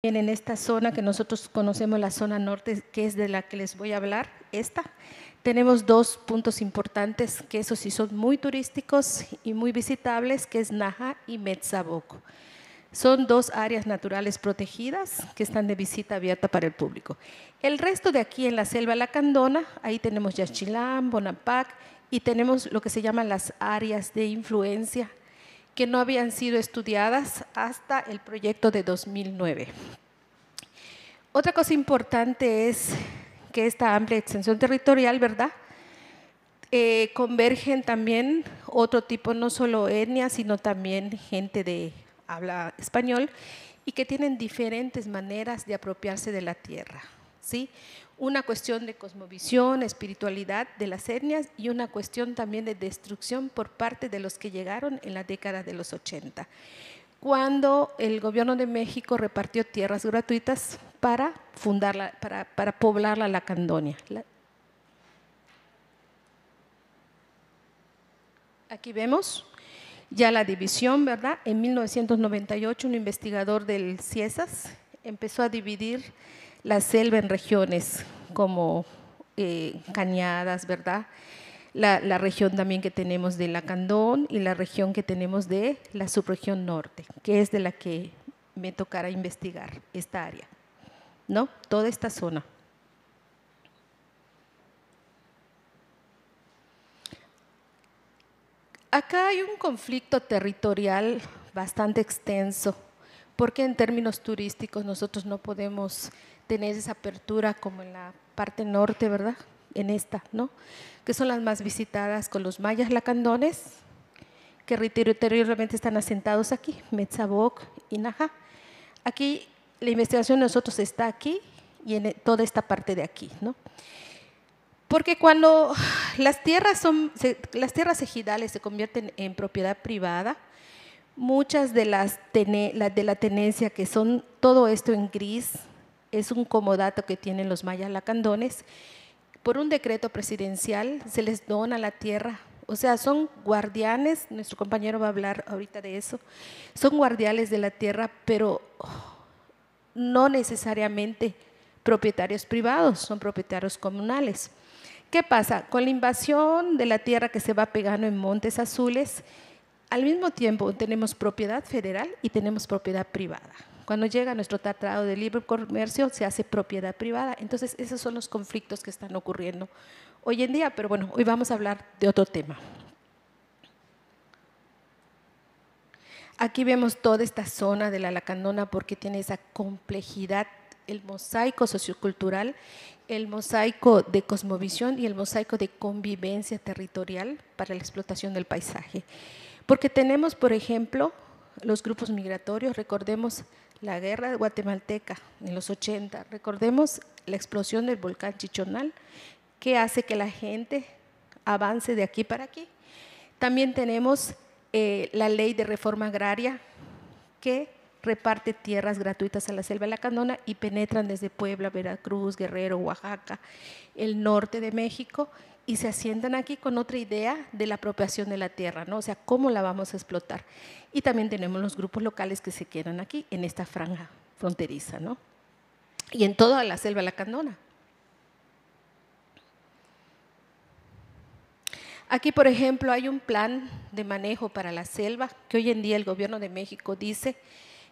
En esta zona que nosotros conocemos, la zona norte, que es de la que les voy a hablar, tenemos dos puntos importantes, que esos sí son muy turísticos y muy visitables, que es Naja y Metzaboco. Son dos áreas naturales protegidas que están de visita abierta para el público. El resto de aquí en la selva lacandona, ahí tenemos Yaxchilán, Bonampak, y tenemos lo que se llaman las áreas de influencia, que no habían sido estudiadas hasta el proyecto de 2009. Otra cosa importante es que esta amplia extensión territorial, ¿verdad?, convergen también otro tipo, no solo etnias, sino también gente de habla español y que tienen diferentes maneras de apropiarse de la tierra, ¿sí? Una cuestión de cosmovisión, espiritualidad de las etnias y una cuestión también de destrucción por parte de los que llegaron en la década de los 80, cuando el gobierno de México repartió tierras gratuitas para fundarla, para poblar la Lacandonia. Aquí vemos ya la división, ¿verdad? En 1998 un investigador del CIESAS empezó a dividir la selva en regiones como cañadas, ¿verdad? La región también que tenemos de Lacandón y la región que tenemos de la subregión norte, que es de la que me tocará investigar esta área, ¿no? Toda esta zona. Acá hay un conflicto territorial bastante extenso, porque en términos turísticos nosotros no podemos tener esa apertura como en la parte norte, ¿verdad? En esta, ¿no? Que son las más visitadas con los mayas lacandones, que territorialmente están asentados aquí, Metzaboc y Naja. Aquí la investigación de nosotros está aquí y en toda esta parte de aquí, ¿no? Porque cuando las tierras ejidales se convierten en propiedad privada, muchas de la tenencia, que son todo esto en gris, es un comodato que tienen los mayas lacandones. Por un decreto presidencial se les dona la tierra, o sea, son guardianes, nuestro compañero va a hablar ahorita de eso, son guardianes de la tierra, pero no necesariamente propietarios privados, son propietarios comunales. ¿Qué pasa? Con la invasión de la tierra que se va pegando en Montes Azules, al mismo tiempo tenemos propiedad federal y tenemos propiedad privada. Cuando llega nuestro Tratado de Libre Comercio se hace propiedad privada. Entonces esos son los conflictos que están ocurriendo hoy en día, pero bueno, hoy vamos a hablar de otro tema. Aquí vemos toda esta zona de la Lacandona porque tiene esa complejidad, el mosaico sociocultural, el mosaico de cosmovisión y el mosaico de convivencia territorial para la explotación del paisaje. Porque tenemos, por ejemplo, los grupos migratorios, recordemos la guerra guatemalteca en los 80, recordemos la explosión del volcán Chichonal, que hace que la gente avance de aquí para aquí. También tenemos la ley de reforma agraria, que reparte tierras gratuitas a la selva lacandona y penetran desde Puebla, Veracruz, Guerrero, Oaxaca, el norte de México, y se asientan aquí con otra idea de la apropiación de la tierra, ¿no? O sea, ¿cómo la vamos a explotar? Y también tenemos los grupos locales que se quedan aquí, en esta franja fronteriza, ¿no? Y en toda la selva lacandona. Aquí, por ejemplo, hay un plan de manejo para la selva, que hoy en día el gobierno de México dice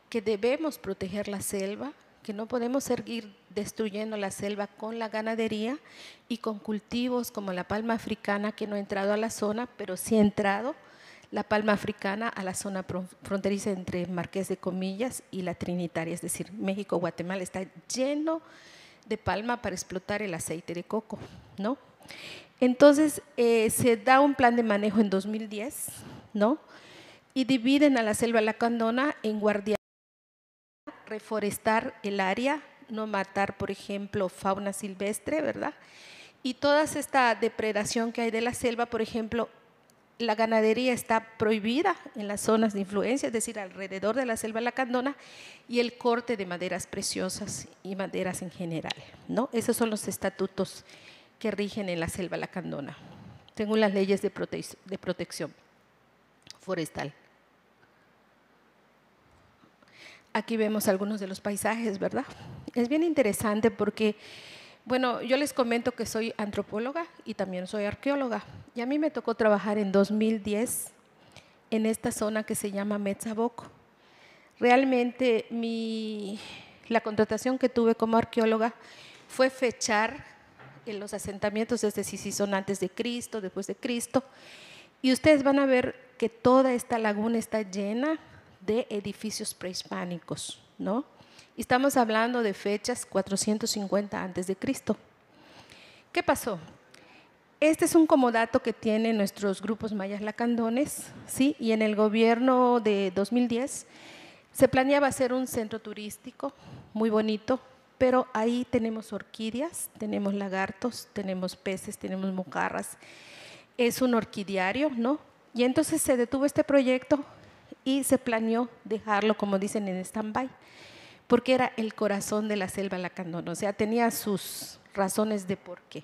que debemos proteger la selva, que no podemos seguir destruyendo la selva con la ganadería y con cultivos como la palma africana, que no ha entrado a la zona, pero sí ha entrado la palma africana a la zona fronteriza entre Marqués de Comillas y la Trinitaria, es decir, México, Guatemala está lleno de palma para explotar el aceite de coco, ¿no? Entonces, se da un plan de manejo en 2010, ¿no? Y dividen a la selva lacandona en guardianes, reforestar el área, no matar, por ejemplo, fauna silvestre, ¿verdad? Y toda esta depredación que hay de la selva, por ejemplo, la ganadería está prohibida en las zonas de influencia, es decir, alrededor de la selva lacandona, y el corte de maderas preciosas y maderas en general, ¿no? Esos son los estatutos que rigen en la selva lacandona, según las leyes de protección forestal. Aquí vemos algunos de los paisajes, ¿verdad? Es bien interesante porque, bueno, yo les comento que soy antropóloga y también soy arqueóloga. Y a mí me tocó trabajar en 2010 en esta zona que se llama Metzaboc. Realmente la contratación que tuve como arqueóloga fue fechar en los asentamientos, es decir, si son antes de Cristo, después de Cristo, y ustedes van a ver que toda esta laguna está llena de edificios prehispánicos, ¿no? Y estamos hablando de fechas 450 antes de Cristo. ¿Qué pasó? Este es un comodato que tienen nuestros grupos mayas lacandones, ¿sí? Y en el gobierno de 2010 se planeaba hacer un centro turístico muy bonito, pero ahí tenemos orquídeas, tenemos lagartos, tenemos peces, tenemos mojarras. Es un orquidiario, ¿no? Y entonces se detuvo este proyecto y se planeó dejarlo, como dicen, en stand-by, porque era el corazón de la selva lacandona, o sea, tenía sus razones de por qué.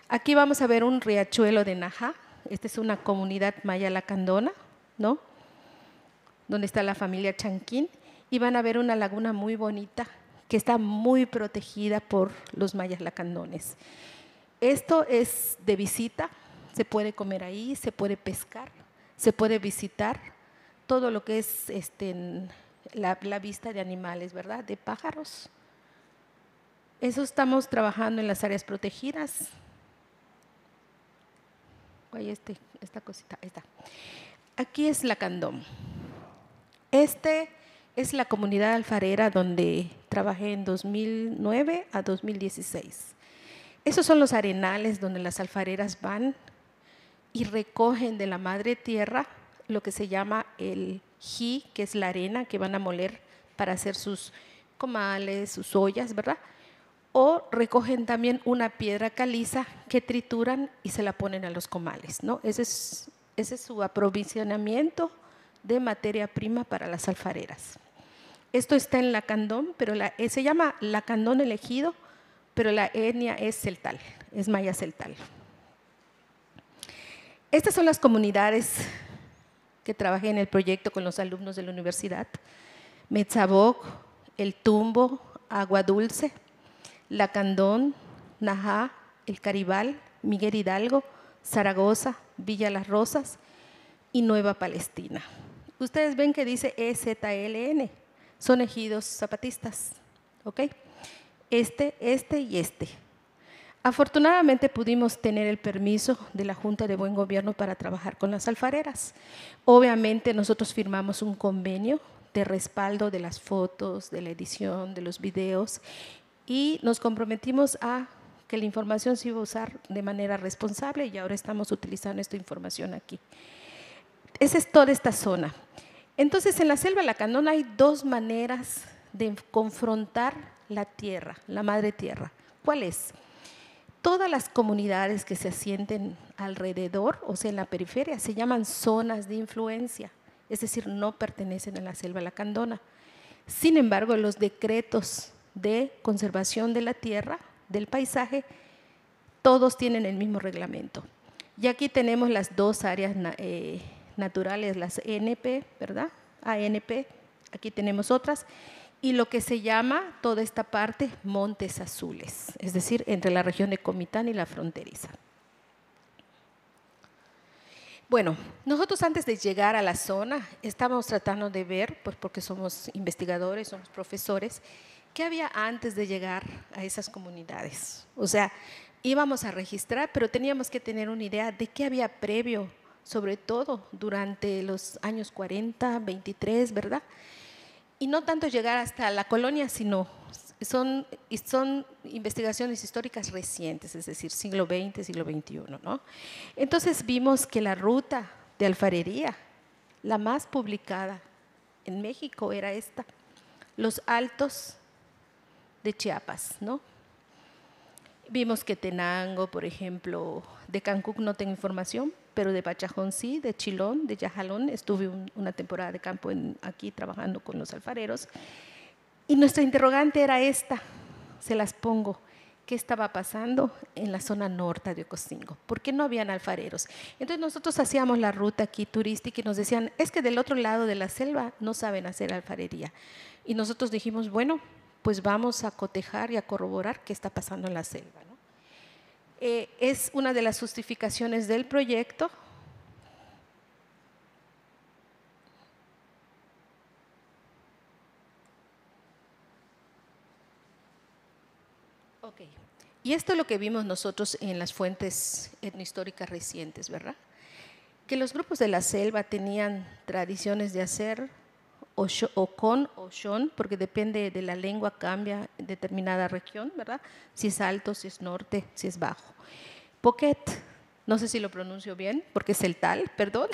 Aquí vamos a ver un riachuelo de Najá. Esta es una comunidad maya lacandona, ¿no? Donde está la familia Chanquín, y van a ver una laguna muy bonita que está muy protegida por los mayas lacandones. Esto es de visita, se puede comer ahí, se puede pescar, se puede visitar todo lo que es la vista de animales, ¿verdad? De pájaros. Eso estamos trabajando en las áreas protegidas. Ahí esta cosita, ahí está. Aquí es Lacandón. Es la comunidad alfarera donde trabajé en 2009 a 2016. Esos son los arenales donde las alfareras van y recogen de la madre tierra lo que se llama el ji, que es la arena que van a moler para hacer sus comales, sus ollas, ¿verdad? O recogen también una piedra caliza que trituran y se la ponen a los comales, ¿no? Ese es su aprovisionamiento de materia prima para las alfareras. Esto está en Lacandón, pero se llama Lacandón elegido, pero la etnia es celtal, es maya celtal. Estas son las comunidades que trabajé en el proyecto con los alumnos de la universidad: Metzaboc, El Tumbo, Agua Dulce, Lacandón, Najá, El Caribal, Miguel Hidalgo, Zaragoza, Villa Las Rosas y Nueva Palestina. Ustedes ven que dice EZLN, son ejidos zapatistas, ¿ok? Este y este. Afortunadamente pudimos tener el permiso de la Junta de Buen Gobierno para trabajar con las alfareras. Obviamente nosotros firmamos un convenio de respaldo de las fotos, de la edición, de los videos, y nos comprometimos a que la información se iba a usar de manera responsable, y ahora estamos utilizando esta información aquí. Esa es toda esta zona. Entonces, en la selva lacandona hay dos maneras de confrontar la tierra, la madre tierra. ¿Cuál es? Todas las comunidades que se asienten alrededor, o sea, en la periferia, se llaman zonas de influencia, es decir, no pertenecen a la selva lacandona. Sin embargo, los decretos de conservación de la tierra, del paisaje, todos tienen el mismo reglamento. Y aquí tenemos las dos áreas naturales, las ENP, ¿verdad? ANP, aquí tenemos otras, y lo que se llama toda esta parte Montes Azules, es decir, entre la región de Comitán y la fronteriza. Bueno, nosotros antes de llegar a la zona estábamos tratando de ver, pues porque somos investigadores, somos profesores, qué había antes de llegar a esas comunidades. O sea, íbamos a registrar, pero teníamos que tener una idea de qué había previo, sobre todo durante los años 40, 23, ¿verdad? Y no tanto llegar hasta la colonia, sino son investigaciones históricas recientes, es decir, siglo XX, siglo XXI, ¿no? Entonces vimos que la ruta de alfarería, la más publicada en México, era esta: los Altos de Chiapas, ¿no? Vimos que Tenango, por ejemplo, de Cancún no tengo información, pero de Pachajón sí, de Chilón, de Yajalón, estuve una temporada de campo aquí trabajando con los alfareros. Y nuestra interrogante era esta, se las pongo: qué estaba pasando en la zona norte de Ocosingo, por qué no habían alfareros. Entonces nosotros hacíamos la ruta aquí turística y nos decían, es que del otro lado de la selva no saben hacer alfarería. Y nosotros dijimos, bueno, pues vamos a cotejar y a corroborar qué está pasando en la selva, ¿no? Es una de las justificaciones del proyecto. Ok. Y esto es lo que vimos nosotros en las fuentes etnohistóricas recientes, ¿verdad? Que los grupos de la selva tenían tradiciones de hacer o con o shon, porque depende de la lengua, cambia en determinada región, ¿verdad? Si es alto, si es norte, si es bajo. Pocket, no sé si lo pronuncio bien, porque es el tal, perdón.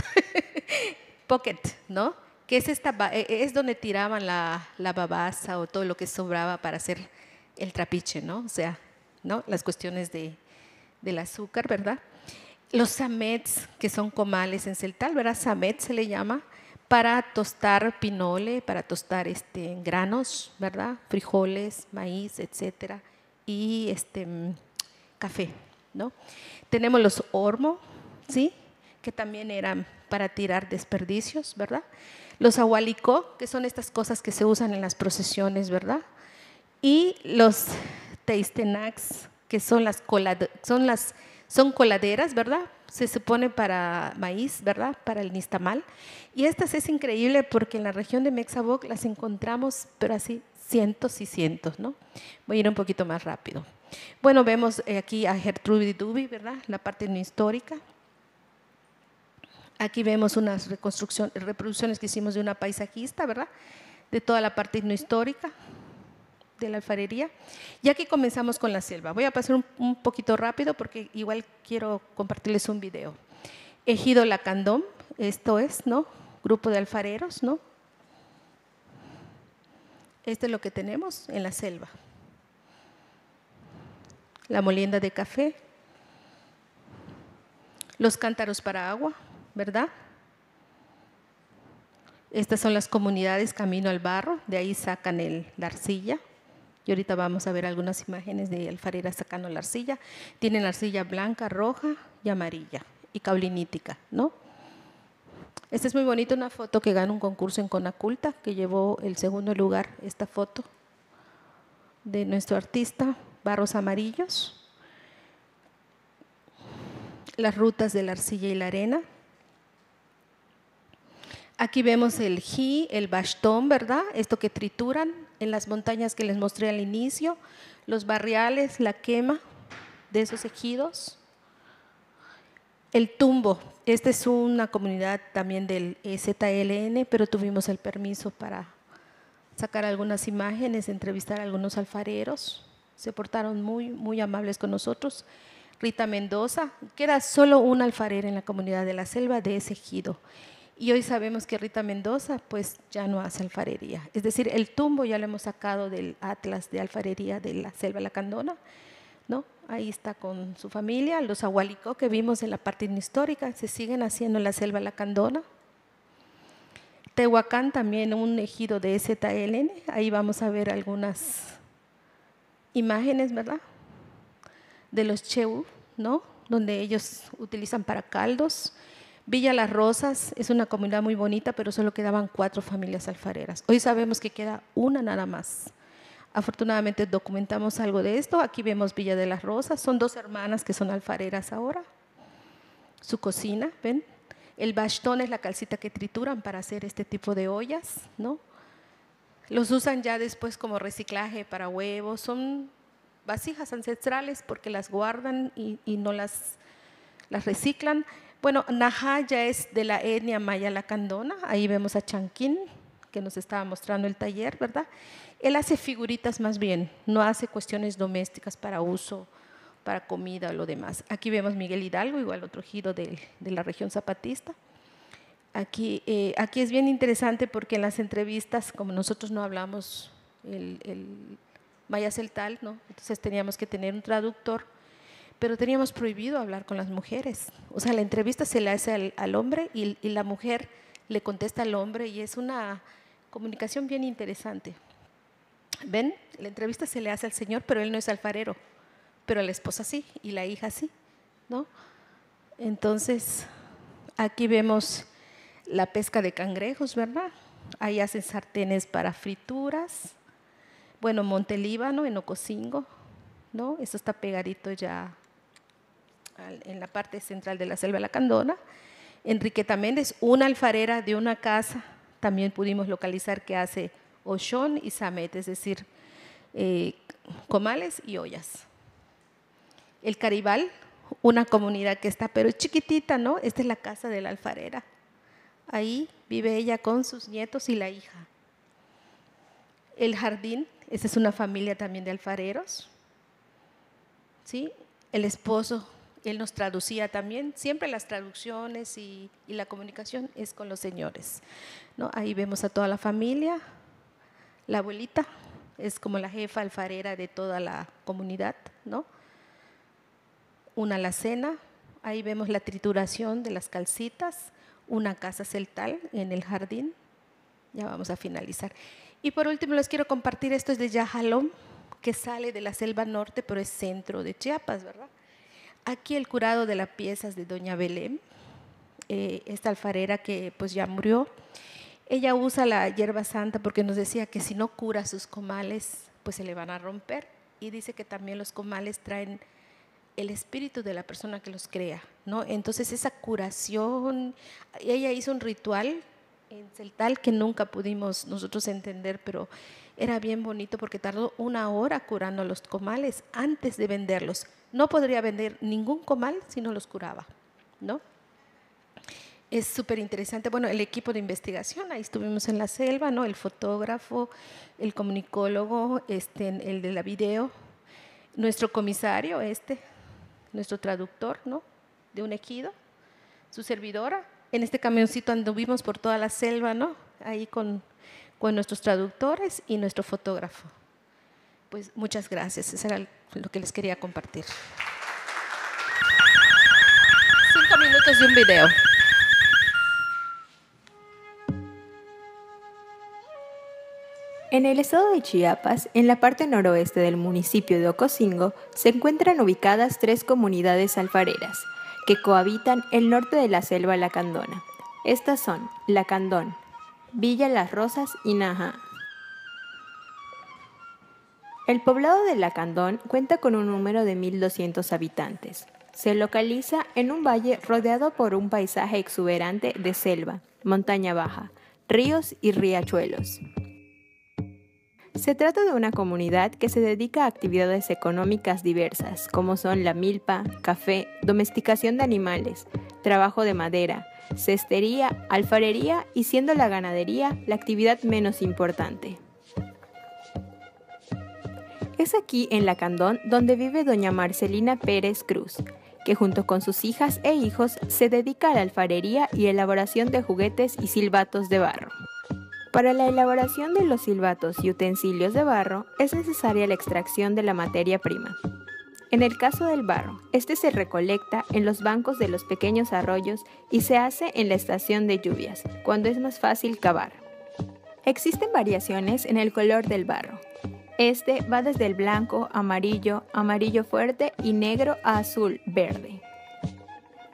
Pocket, ¿no? Que es, es donde tiraban la babasa o todo lo que sobraba para hacer el trapiche, ¿no? O sea, ¿no? Las cuestiones del azúcar, ¿verdad? Los samets, que son comales en celtal, ¿verdad? Samet se le llama, para tostar pinole, para tostar granos, ¿verdad? Frijoles, maíz, etcétera, y café, ¿no? Tenemos los ormo, ¿sí? Que también eran para tirar desperdicios, ¿verdad? Los ahualicó, que son estas cosas que se usan en las procesiones, ¿verdad? Y los teistenacs, que son son coladeras, ¿verdad? Se supone para maíz, ¿verdad? Para el nixtamal. Y estas es increíble porque en la región de Mexaboc las encontramos, pero así cientos y cientos, ¿no? Voy a ir un poquito más rápido. Bueno, vemos aquí a Gertrudis Duby, ¿verdad? La parte no histórica. Aquí vemos unas reproducciones que hicimos de una paisajista, ¿verdad? De toda la parte no histórica de la alfarería. Y aquí comenzamos con la selva. Voy a pasar un poquito rápido porque igual quiero compartirles un video. Ejido Lacandón, esto es, ¿no? Grupo de alfareros, ¿no? Esto es lo que tenemos en la selva. La molienda de café. Los cántaros para agua, ¿verdad? Estas son las comunidades camino al barro, de ahí sacan la arcilla. Y ahorita vamos a ver algunas imágenes de alfareras sacando la arcilla. Tienen arcilla blanca, roja y amarilla y caulinítica, ¿no? Esta es muy bonita, una foto que gana un concurso en Conaculta, que llevó el segundo lugar, esta foto de nuestro artista, barros amarillos. Las rutas de la arcilla y la arena. Aquí vemos el ji, el bastón, ¿verdad? Esto que trituran en las montañas que les mostré al inicio, los barriales, la quema de esos ejidos. El tumbo, esta es una comunidad también del ZLN, pero tuvimos el permiso para sacar algunas imágenes, entrevistar a algunos alfareros. Se portaron muy, muy amables con nosotros. Rita Mendoza, que era solo una alfarera en la comunidad de la selva de ese ejido. Y hoy sabemos que Rita Mendoza pues ya no hace alfarería. Es decir, el tumbo ya lo hemos sacado del atlas de alfarería de la selva lacandona, ¿no? Ahí está con su familia. Los ahualicó que vimos en la parte histórica se siguen haciendo en la selva lacandona. Tehuacán también un ejido de ZLN. Ahí vamos a ver algunas imágenes, ¿verdad? De los cheu, ¿no? Donde ellos utilizan para caldos. Villa Las Rosas es una comunidad muy bonita, pero solo quedaban 4 familias alfareras. Hoy sabemos que queda una nada más. Afortunadamente documentamos algo de esto. Aquí vemos Villa de las Rosas. Son 2 hermanas que son alfareras ahora. Su cocina, ¿ven? El bastón es la calcita que trituran para hacer este tipo de ollas, ¿no? Los usan ya después como reciclaje para huevos. Son vasijas ancestrales porque las guardan y no las reciclan. Bueno, Najá ya es de la etnia maya lacandona. Ahí vemos a Chanquín, que nos estaba mostrando el taller, ¿verdad? Él hace figuritas más bien, no hace cuestiones domésticas para uso, para comida o lo demás. Aquí vemos Miguel Hidalgo, igual otro ejido de la región zapatista. Aquí es bien interesante porque en las entrevistas, como nosotros no hablamos el maya celtal, ¿no? Entonces teníamos que tener un traductor, pero teníamos prohibido hablar con las mujeres. O sea, la entrevista se le hace al hombre y la mujer le contesta al hombre y es una comunicación bien interesante. ¿Ven? La entrevista se le hace al señor, pero él no es alfarero. pero la esposa sí y la hija sí, ¿no? Entonces, aquí vemos la pesca de cangrejos, ¿verdad? Ahí hacen sartenes para frituras. Bueno, Monte Líbano, en Ocosingo, ¿no? Esto está pegadito ya en la parte central de la selva lacandona. Enriqueta Méndez, una alfarera de una casa, también pudimos localizar que hace ochón y samet, es decir, comales y ollas. El Caribal, una comunidad que está, pero es chiquitita, ¿no? Esta es la casa de la alfarera. Ahí vive ella con sus nietos y la hija. El Jardín, esa es una familia también de alfareros, ¿sí? El esposo, él nos traducía también, siempre las traducciones y la comunicación es con los señores, ¿no? Ahí vemos a toda la familia. La abuelita es como la jefa alfarera de toda la comunidad, ¿no? Una alacena, ahí vemos la trituración de las calcitas, una casa celtal en el jardín. Ya vamos a finalizar. Y por último les quiero compartir, esto es de Yajalón, que sale de la selva norte, pero es centro de Chiapas, ¿verdad? Aquí el curado de las piezas de doña Belén, esta alfarera que pues ya murió. Ella usa la hierba santa porque nos decía que si no cura sus comales, pues se le van a romper. Y dice que también los comales traen el espíritu de la persona que los crea, ¿no? Entonces esa curación, ella hizo un ritual en celtal que nunca pudimos nosotros entender, pero era bien bonito porque tardó 1 hora curando los comales antes de venderlos. No podría vender ningún comal si no los curaba, ¿no? Es súper interesante. Bueno, el equipo de investigación, ahí estuvimos en la selva, ¿no? El fotógrafo, el comunicólogo, el de la video, nuestro comisario, nuestro traductor, ¿no? De un ejido, su servidora. En este camioncito anduvimos por toda la selva, ¿no? Ahí con nuestros traductores y nuestro fotógrafo. Pues muchas gracias, eso era lo que les quería compartir. 5 minutos de un video. En el estado de Chiapas, en la parte noroeste del municipio de Ocosingo, se encuentran ubicadas 3 comunidades alfareras que cohabitan el norte de la selva lacandona. Estas son Lacandón, Villa Las Rosas y Naja. El poblado de Lacandón cuenta con un número de 1,200 habitantes. Se localiza en un valle rodeado por un paisaje exuberante de selva, montaña baja, ríos y riachuelos. Se trata de una comunidad que se dedica a actividades económicas diversas, como son la milpa, café, domesticación de animales, trabajo de madera, cestería, alfarería y siendo la ganadería la actividad menos importante. Es aquí en Lacandón donde vive doña Marcelina Pérez Cruz, que junto con sus hijas e hijos se dedica a la alfarería y elaboración de juguetes y silbatos de barro. Para la elaboración de los silbatos y utensilios de barro es necesaria la extracción de la materia prima. En el caso del barro, este se recolecta en los bancos de los pequeños arroyos y se hace en la estación de lluvias, cuando es más fácil cavar. Existen variaciones en el color del barro. Este va desde el blanco, amarillo, amarillo fuerte y negro a azul, verde.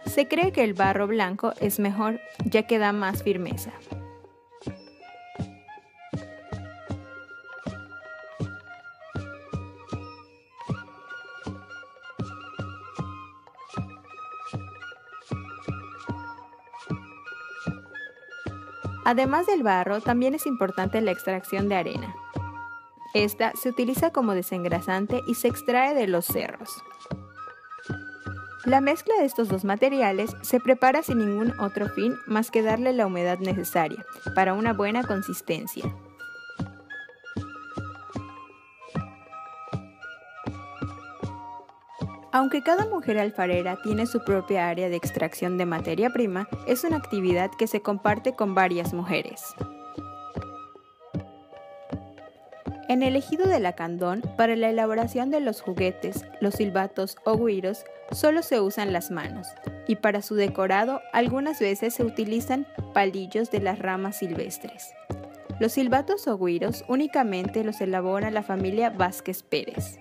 Se cree que el barro blanco es mejor, ya que da más firmeza. Además del barro, también es importante la extracción de arena. Esta se utiliza como desengrasante y se extrae de los cerros. La mezcla de estos 2 materiales se prepara sin ningún otro fin más que darle la humedad necesaria para una buena consistencia. Aunque cada mujer alfarera tiene su propia área de extracción de materia prima, es una actividad que se comparte con varias mujeres. En el ejido de Lacandón, para la elaboración de los juguetes, los silbatos o güiros, solo se usan las manos, y para su decorado algunas veces se utilizan palillos de las ramas silvestres. Los silbatos o güiros únicamente los elabora la familia Vázquez Pérez.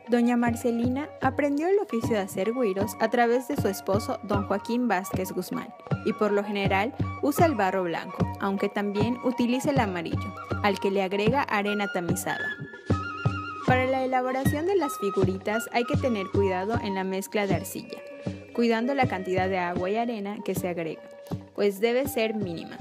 Doña Marcelina aprendió el oficio de hacer güiros a través de su esposo don Joaquín Vázquez Guzmán y por lo general usa el barro blanco, aunque también utiliza el amarillo, al que le agrega arena tamizada. Para la elaboración de las figuritas hay que tener cuidado en la mezcla de arcilla, cuidando la cantidad de agua y arena que se agrega, pues debe ser mínima.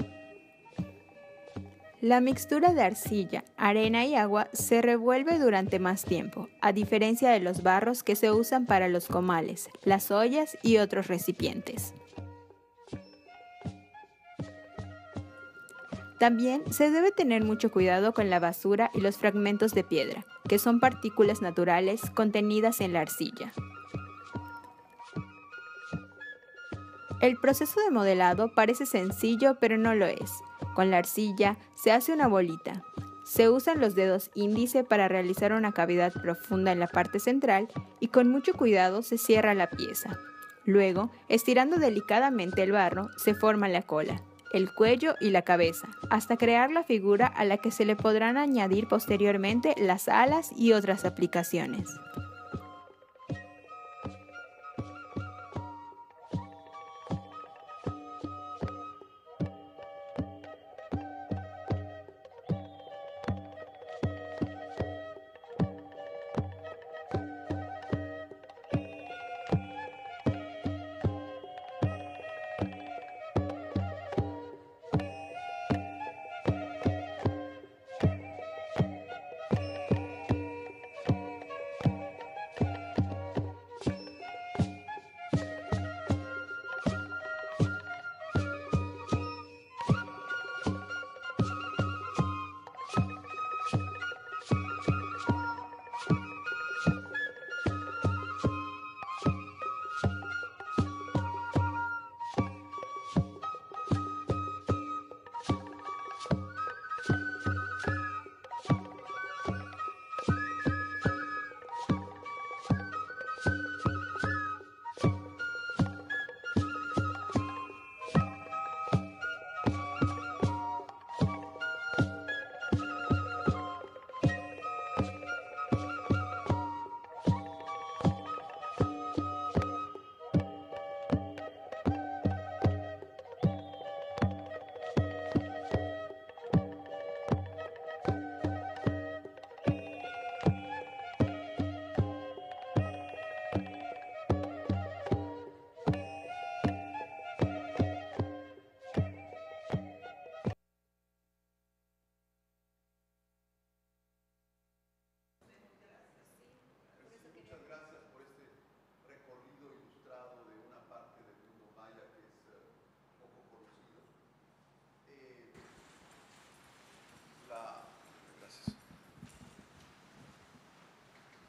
La mixtura de arcilla, arena y agua se revuelve durante más tiempo, a diferencia de los barros que se usan para los comales, las ollas y otros recipientes. También se debe tener mucho cuidado con la basura y los fragmentos de piedra, que son partículas naturales contenidas en la arcilla. El proceso de modelado parece sencillo, pero no lo es. Con la arcilla se hace una bolita. Se usan los dedos índice para realizar una cavidad profunda en la parte central y con mucho cuidado se cierra la pieza. Luego, estirando delicadamente el barro, se forma la cola, el cuello y la cabeza, hasta crear la figura a la que se le podrán añadir posteriormente las alas y otras aplicaciones.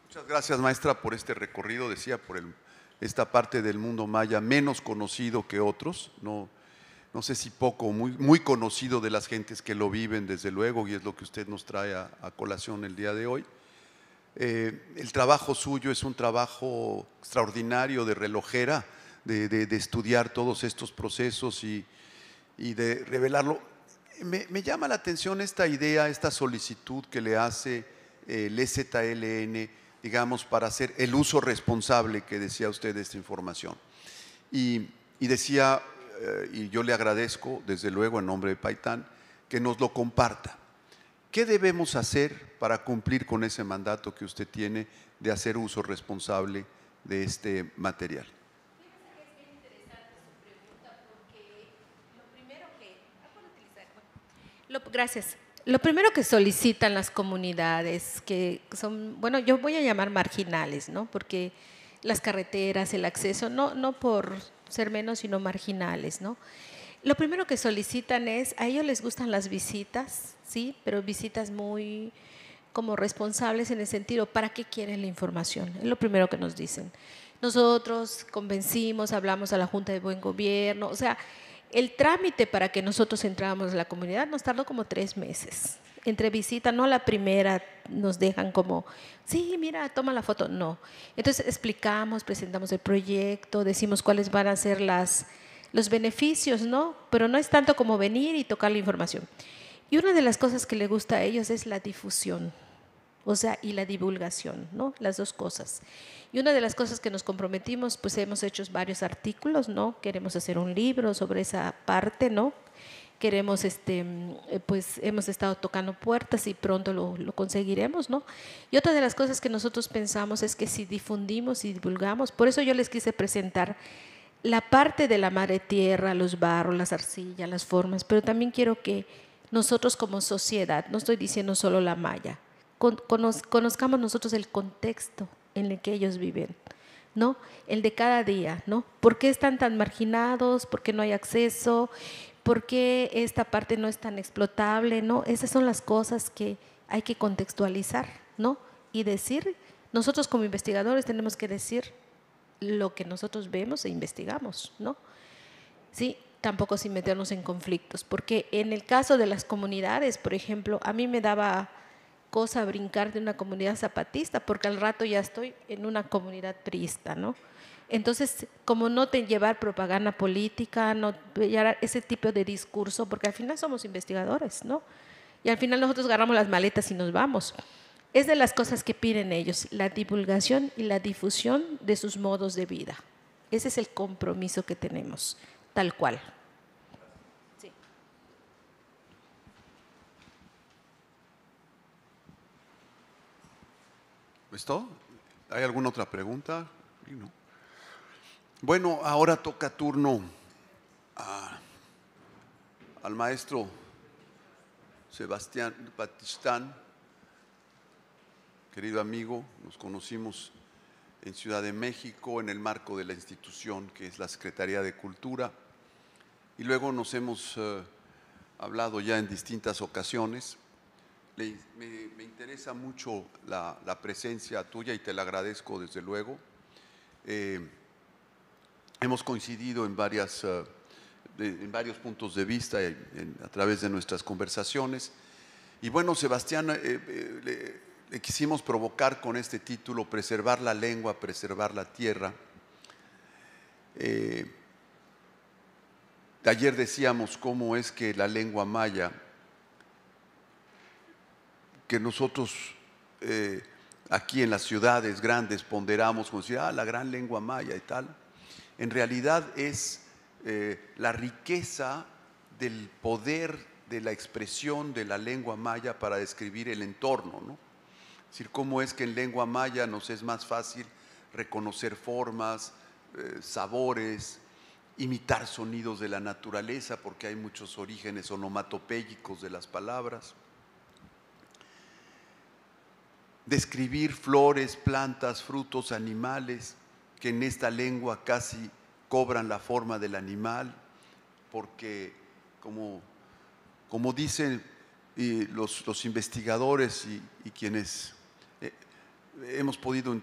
Muchas gracias, maestra, por este recorrido, decía, por esta parte del mundo maya menos conocido que otros, no sé si poco, muy conocido de las gentes que lo viven, desde luego, y es lo que usted nos trae a colación el día de hoy. El trabajo suyo es un trabajo extraordinario de relojera, de estudiar todos estos procesos y de revelarlo. Me llama la atención esta idea, esta solicitud que le hace el EZLN, digamos, para hacer el uso responsable que decía usted de esta información. Y decía, y yo le agradezco, desde luego, en nombre de Paitán, que nos lo comparta. ¿Qué debemos hacer para cumplir con ese mandato que usted tiene de hacer uso responsable de este material? Gracias. Lo primero que solicitan las comunidades, que son, bueno, yo voy a llamar marginales, ¿no? Porque las carreteras, el acceso, no por ser menos, sino marginales, ¿no? Lo primero que solicitan es, a ellos les gustan las visitas, ¿sí? Pero visitas muy como responsables en el sentido, ¿para qué quieren la información? Es lo primero que nos dicen. Nosotros convencimos, hablamos a la Junta de Buen Gobierno, o sea, el trámite para que nosotros entráramos a la comunidad nos tardó como 3 meses. Entre visita, no la primera nos dejan como, sí, mira, toma la foto, no. Entonces explicamos, presentamos el proyecto, decimos cuáles van a ser los beneficios, ¿no? Pero no es tanto como venir y tocar la información. Y una de las cosas que le gusta a ellos es la difusión. o sea, y la divulgación, ¿no? Las dos cosas. Y una de las cosas que nos comprometimos, pues hemos hecho varios artículos, ¿no? Queremos hacer un libro sobre esa parte, ¿no? Queremos, pues hemos estado tocando puertas y pronto lo conseguiremos, ¿no? Y otra de las cosas que nosotros pensamos es que si difundimos y divulgamos, por eso yo les quise presentar la parte de la madre tierra, los barros, las arcillas, las formas, pero también quiero que nosotros como sociedad, no estoy diciendo solo la maya, conozcamos nosotros el contexto en el que ellos viven, ¿no? El de cada día, ¿no? ¿Por qué están tan marginados? ¿Por qué no hay acceso? ¿Por qué esta parte no es tan explotable? ¿No? Esas son las cosas que hay que contextualizar, ¿no? Y decir, nosotros como investigadores tenemos que decir lo que nosotros vemos e investigamos, ¿no? Sí, tampoco sin meternos en conflictos, porque en el caso de las comunidades, por ejemplo, a mí me daba cosa brincar de una comunidad zapatista, porque al rato ya estoy en una comunidad priista, ¿no? Entonces, como no te llevar propaganda política, no llevar ese tipo de discurso, porque al final somos investigadores, ¿no? Y al final nosotros agarramos las maletas y nos vamos. Es de las cosas que piden ellos, la divulgación y la difusión de sus modos de vida. Ese es el compromiso que tenemos, tal cual. Sí. ¿Esto? ¿Hay alguna otra pregunta? No. Bueno, ahora toca turno al maestro Sebastián Batistán, querido amigo. Nos conocimos en Ciudad de México en el marco de la institución que es la Secretaría de Cultura, y luego nos hemos hablado ya en distintas ocasiones. Me interesa mucho la presencia tuya y te la agradezco desde luego. Hemos coincidido en varios puntos de vista a través de nuestras conversaciones. Y bueno, Sebastián, le quisimos provocar con este título, Preservar la lengua, preservar la tierra. Ayer decíamos cómo es que la lengua maya, que nosotros aquí en las ciudades grandes ponderamos como decir, la gran lengua maya y tal, en realidad es la riqueza del poder de la expresión de la lengua maya para describir el entorno, ¿no? Es decir, cómo es que en lengua maya nos es más fácil reconocer formas, sabores, imitar sonidos de la naturaleza, porque hay muchos orígenes onomatopéyicos de las palabras. Describir flores, plantas, frutos, animales, que en esta lengua casi cobran la forma del animal, porque como dicen los investigadores y quienes hemos podido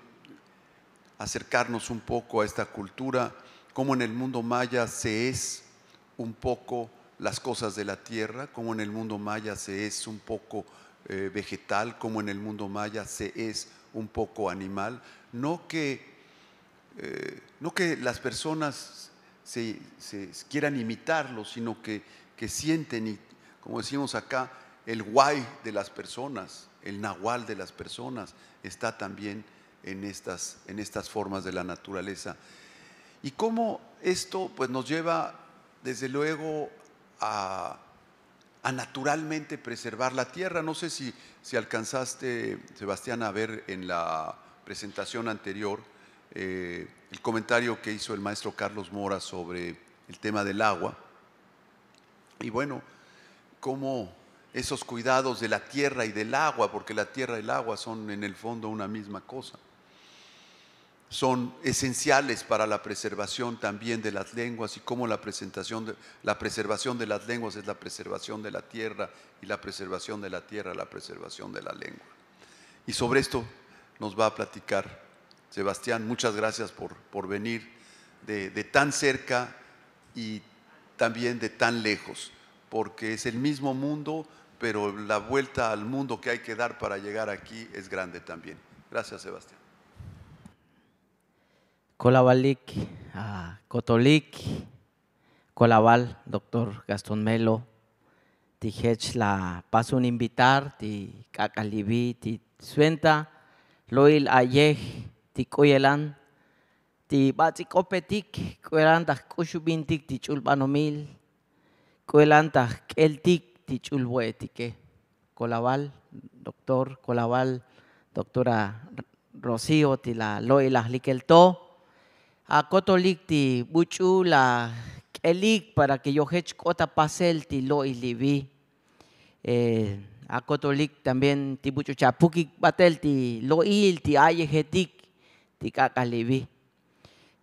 acercarnos un poco a esta cultura, como en el mundo maya se es un poco las cosas de la tierra, como en el mundo maya se es un poco vegetal, como en el mundo maya se es un poco animal. No que las personas se quieran imitarlo, sino que sienten, y como decimos acá, el guay de las personas, el nahual de las personas está también en estas formas de la naturaleza. Y cómo esto pues, nos lleva desde luego a naturalmente preservar la tierra. No sé si alcanzaste, Sebastián, a ver en la presentación anterior el comentario que hizo el maestro Carlos Mora sobre el tema del agua. Y bueno, cómo esos cuidados de la tierra y del agua, porque la tierra y el agua son en el fondo una misma cosa, son esenciales para la preservación también de las lenguas, y cómo la preservación de las lenguas es la preservación de la tierra, y la preservación de la tierra la preservación de la lengua. Y sobre esto nos va a platicar Sebastián. Muchas gracias por venir de tan cerca y también de tan lejos, porque es el mismo mundo, pero la vuelta al mundo que hay que dar para llegar aquí es grande también. Gracias, Sebastián. Colabalik, Cotolik, Colabal, doctor Gastón Melo, ti hech la paso un invitar ti kakalibi ti suenta loil ayej ti koyelan ti batzikopetik koyelan taj kushubintik ti chulbanomil koyelan taj keltik ti chulbuetike Colabal doctor Colabal doctora Rocío ti la loil ajlikelto a kotolik ti buchu la elik para que yo hech kota pasel ti lo ilivi a kotolik también ti buchu chapukik batel ti lo il ti ayejetik ti kakalivi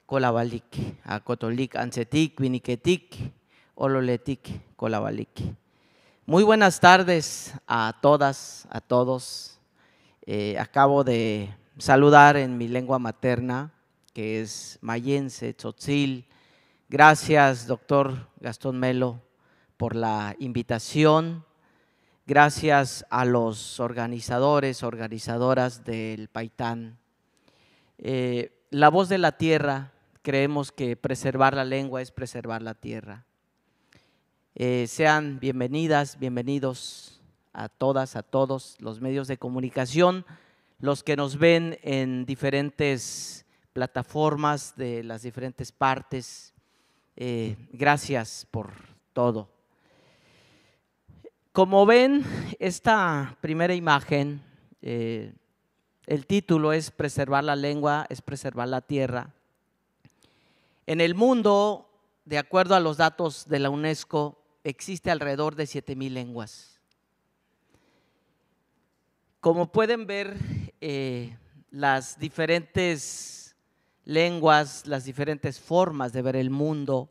kolabalik a kotolik ansetik viniketik ololetik kolabalik. Muy buenas tardes a todas, a todos. Acabo de saludar en mi lengua materna, que es mayense, tzotzil. Gracias, doctor Gastón Melo, por la invitación. Gracias a los organizadores, organizadoras del Paitán. La voz de la tierra, creemos que preservar la lengua es preservar la tierra. Sean bienvenidas, bienvenidos a todas, a todos los medios de comunicación, los que nos ven en diferentes plataformas de las diferentes partes. Gracias por todo. Como ven, esta primera imagen, el título es Preservar la lengua, es preservar la tierra. En el mundo, de acuerdo a los datos de la UNESCO, existe alrededor de 7,000 lenguas. Como pueden ver, las diferentes lenguas, las diferentes formas de ver el mundo,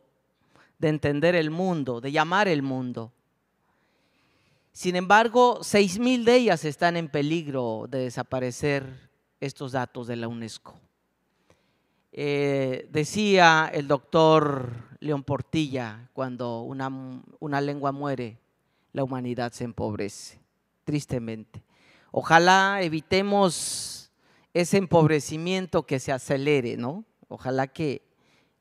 de entender el mundo, de llamar el mundo. Sin embargo, 6,000 de ellas están en peligro de desaparecer, estos datos de la UNESCO. Decía el doctor León Portilla, cuando una lengua muere, la humanidad se empobrece, tristemente. Ojalá evitemos ese empobrecimiento que se acelere, ¿no? Ojalá que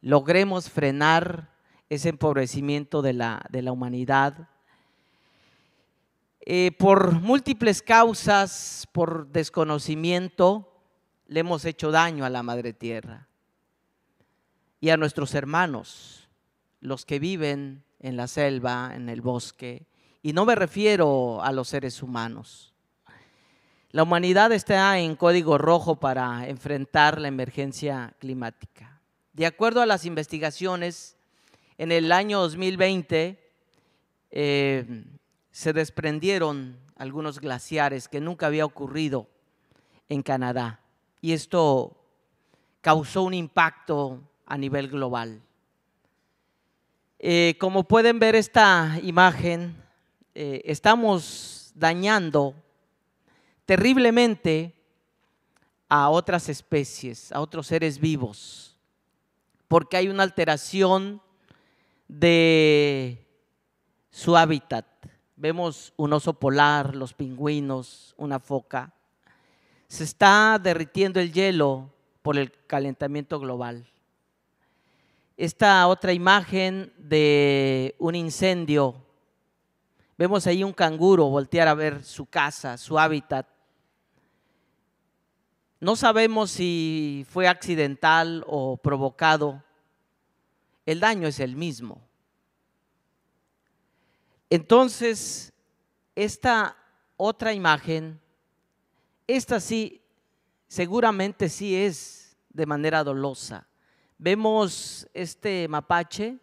logremos frenar ese empobrecimiento de la humanidad. Por múltiples causas, por desconocimiento, le hemos hecho daño a la madre tierra y a nuestros hermanos, los que viven en la selva, en el bosque, y no me refiero a los seres humanos. La humanidad está en código rojo para enfrentar la emergencia climática. De acuerdo a las investigaciones, en el año 2020 se desprendieron algunos glaciares que nunca había ocurrido en Canadá, y esto causó un impacto a nivel global. Como pueden ver esta imagen, estamos dañando terriblemente a otras especies, a otros seres vivos, porque hay una alteración de su hábitat. Vemos un oso polar, los pingüinos, una foca. Se está derritiendo el hielo por el calentamiento global. Esta otra imagen de un incendio, vemos ahí un canguro voltear a ver su casa, su hábitat. No sabemos si fue accidental o provocado, el daño es el mismo. Entonces, esta otra imagen, esta sí, seguramente sí es de manera dolosa. Vemos este mapache,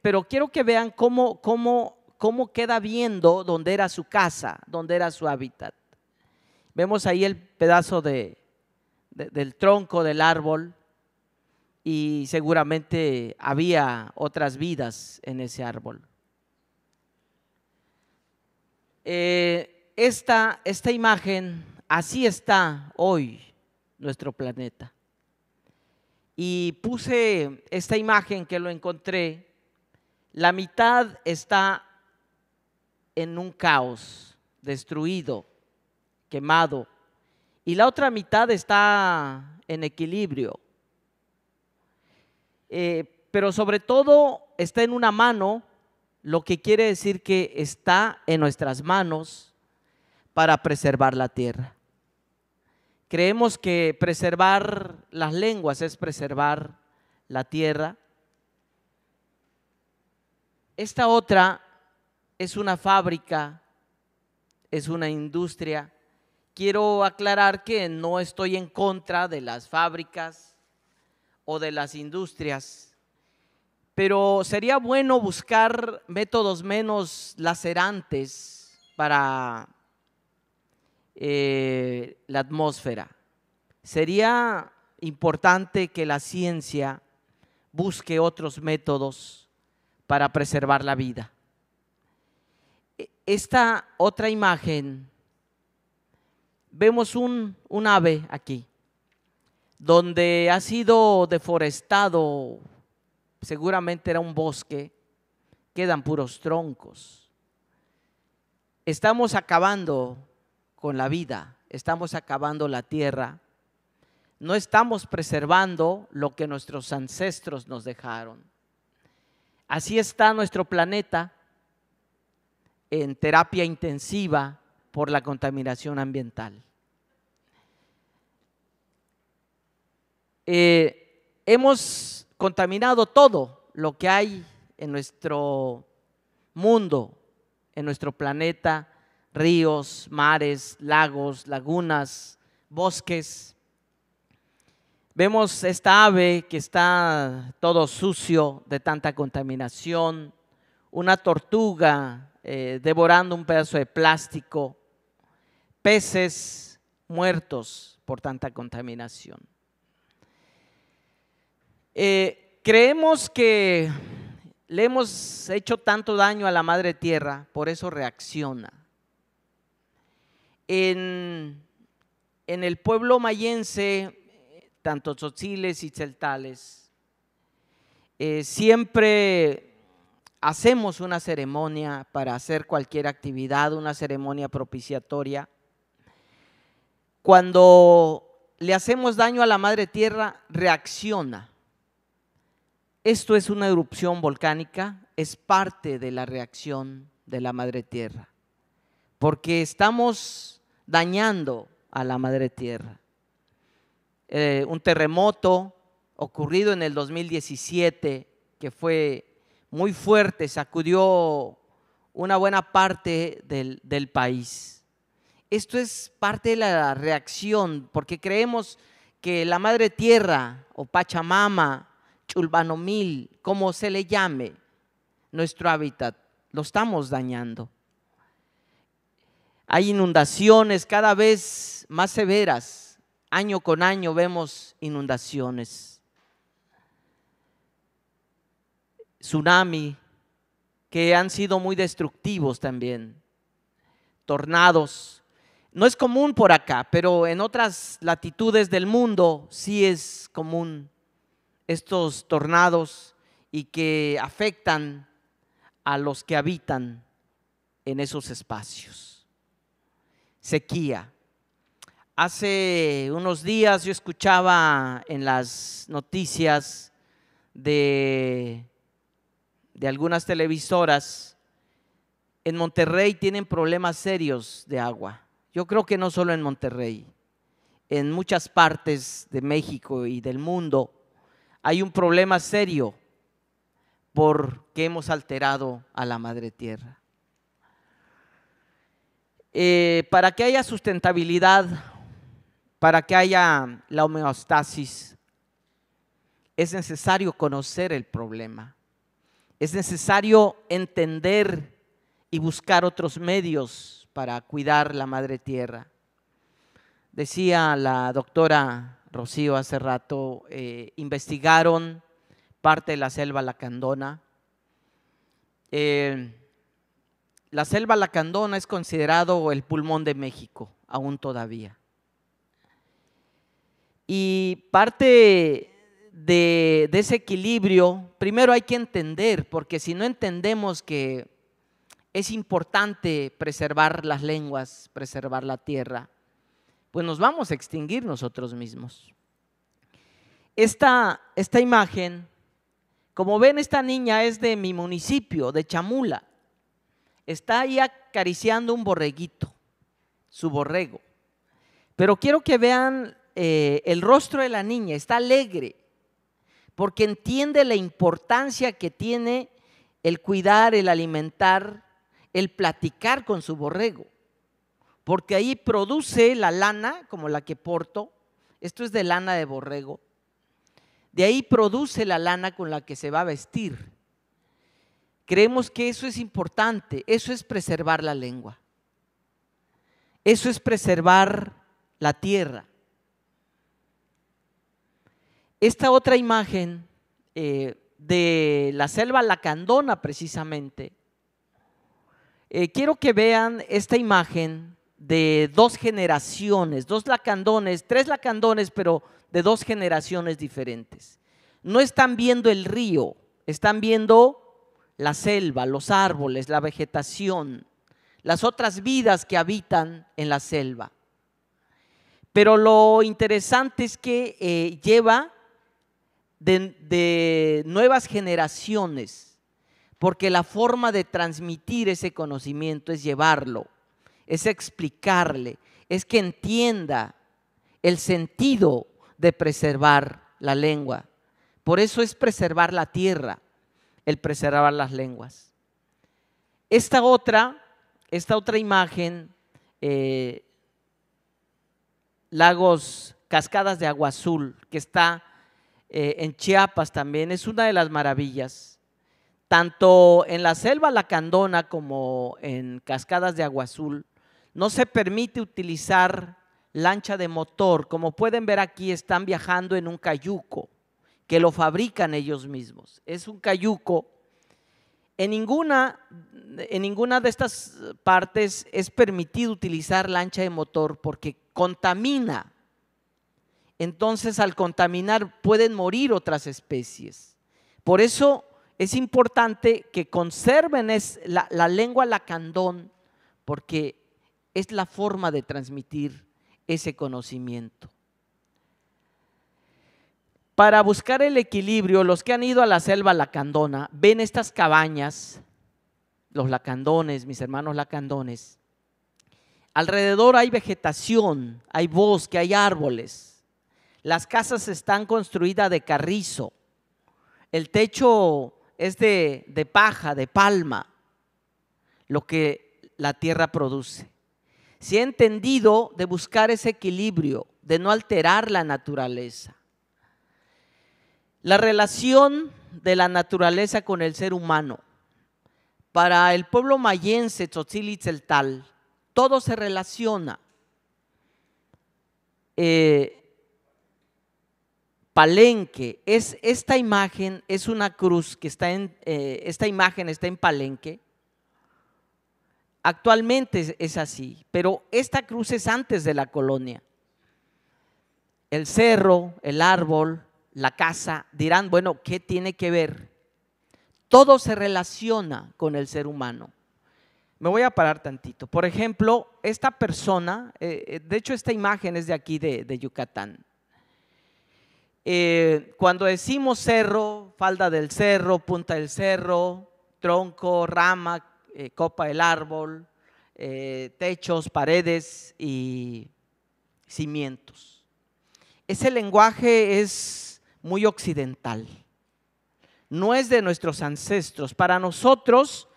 pero quiero que vean cómo queda viendo dónde era su casa, dónde era su hábitat. Vemos ahí el pedazo del tronco del árbol y seguramente había otras vidas en ese árbol. Esta imagen, así está hoy nuestro planeta. Y puse esta imagen que lo encontré, la mitad está en un caos, destruido, quemado, y la otra mitad está en equilibrio. Pero sobre todo está en una mano lo que quiere decir que está en nuestras manos para preservar la tierra. Creemos que preservar las lenguas es preservar la tierra. Esta otra es una fábrica, es una industria. Quiero aclarar que no estoy en contra de las fábricas o de las industrias, pero sería bueno buscar métodos menos lacerantes para la atmósfera. Sería importante que la ciencia busque otros métodos para preservar la vida. Esta otra imagen, vemos un ave aquí, donde ha sido deforestado, seguramente era un bosque, quedan puros troncos. Estamos acabando con la vida, estamos acabando la tierra, no estamos preservando lo que nuestros ancestros nos dejaron. Así está nuestro planeta en terapia intensiva por la contaminación ambiental. Hemos contaminado todo lo que hay en nuestro mundo, en nuestro planeta, ríos, mares, lagos, lagunas, bosques. Vemos esta ave que está todo sucio de tanta contaminación, una tortuga devorando un pedazo de plástico, peces muertos por tanta contaminación. Creemos que le hemos hecho tanto daño a la madre tierra, por eso reacciona. En el pueblo mayense, tanto tzotziles y tzeltales, siempre hacemos una ceremonia para hacer cualquier actividad, una ceremonia propiciatoria. Cuando le hacemos daño a la madre tierra, reacciona. Esto es una erupción volcánica, es parte de la reacción de la madre tierra, porque estamos dañando a la madre tierra. Un terremoto ocurrido en el 2017, que fue muy fuerte, sacudió una buena parte del país. Esto es parte de la reacción, porque creemos que la madre tierra o Pachamama, Chulbanomil, como se le llame, nuestro hábitat, lo estamos dañando. Hay inundaciones cada vez más severas, año con año vemos inundaciones. Tsunami, que han sido muy destructivos también, tornados. No es común por acá, pero en otras latitudes del mundo sí es común estos tornados y que afectan a los que habitan en esos espacios. Sequía. Hace unos días yo escuchaba en las noticias de algunas televisoras, en Monterrey tienen problemas serios de agua. Yo creo que no solo en Monterrey, en muchas partes de México y del mundo hay un problema serio porque hemos alterado a la madre tierra. Para que haya sustentabilidad, para que haya la homeostasis, es necesario conocer el problema. Es necesario entender y buscar otros medios para cuidar la madre tierra. Decía la doctora Rocío hace rato, investigaron parte de la selva lacandona. La selva lacandona es considerado el pulmón de México, aún todavía. Y parte de ese equilibrio, primero hay que entender, porque si no entendemos que es importante preservar las lenguas, preservar la tierra, pues nos vamos a extinguir nosotros mismos. Esta imagen Como ven, esta niña es de mi municipio, de Chamula. Está ahí acariciando un borreguito, su borrego. Pero quiero que vean el rostro de la niña, está alegre, porque entiende la importancia que tiene el cuidar, el alimentar, el platicar con su borrego, porque ahí produce la lana, como la que porto, esto es de lana de borrego, de ahí produce la lana con la que se va a vestir. Creemos que eso es importante, eso es preservar la lengua, eso es preservar la tierra. Esta otra imagen de la selva lacandona precisamente, quiero que vean esta imagen de dos generaciones, dos lacandones, tres lacandones, pero de dos generaciones diferentes. No están viendo el río, están viendo la selva, los árboles, la vegetación, las otras vidas que habitan en la selva. Pero lo interesante es que lleva de nuevas generaciones, porque la forma de transmitir ese conocimiento es llevarlo, es explicarle, es que entienda el sentido de preservar la lengua. Por eso es preservar la tierra, el preservar las lenguas. Esta otra imagen, lagos, cascadas de agua azul, que está en Chiapas también, es una de las maravillas. Tanto en la selva lacandona como en cascadas de agua azul, no se permite utilizar lancha de motor. Como pueden ver aquí, están viajando en un cayuco, que lo fabrican ellos mismos. Es un cayuco. En ninguna de estas partes es permitido utilizar lancha de motor porque contamina. Entonces, al contaminar pueden morir otras especies. Por eso es importante que conserven la lengua lacandón, porque es la forma de transmitir ese conocimiento. Para buscar el equilibrio, los que han ido a la selva lacandona ven estas cabañas, los lacandones, mis hermanos lacandones. Alrededor hay vegetación, hay bosque, hay árboles. Las casas están construidas de carrizo, el techo es de paja, de palma, lo que la tierra produce. Se ha entendido de buscar ese equilibrio, de no alterar la naturaleza. La relación de la naturaleza con el ser humano. Para el pueblo mayense, Tzotzil Itzeltal, todo se relaciona. Palenque, esta imagen es una cruz que está esta imagen está en Palenque. Actualmente es así, pero esta cruz es antes de la colonia. El cerro, el árbol, la casa, dirán, bueno, ¿qué tiene que ver? Todo se relaciona con el ser humano. Me voy a parar tantito. Por ejemplo, esta persona, de hecho esta imagen es de aquí de Yucatán. Cuando decimos cerro, falda del cerro, punta del cerro, tronco, rama, copa del árbol, techos, paredes y cimientos. Ese lenguaje es muy occidental, no es de nuestros ancestros. Para nosotros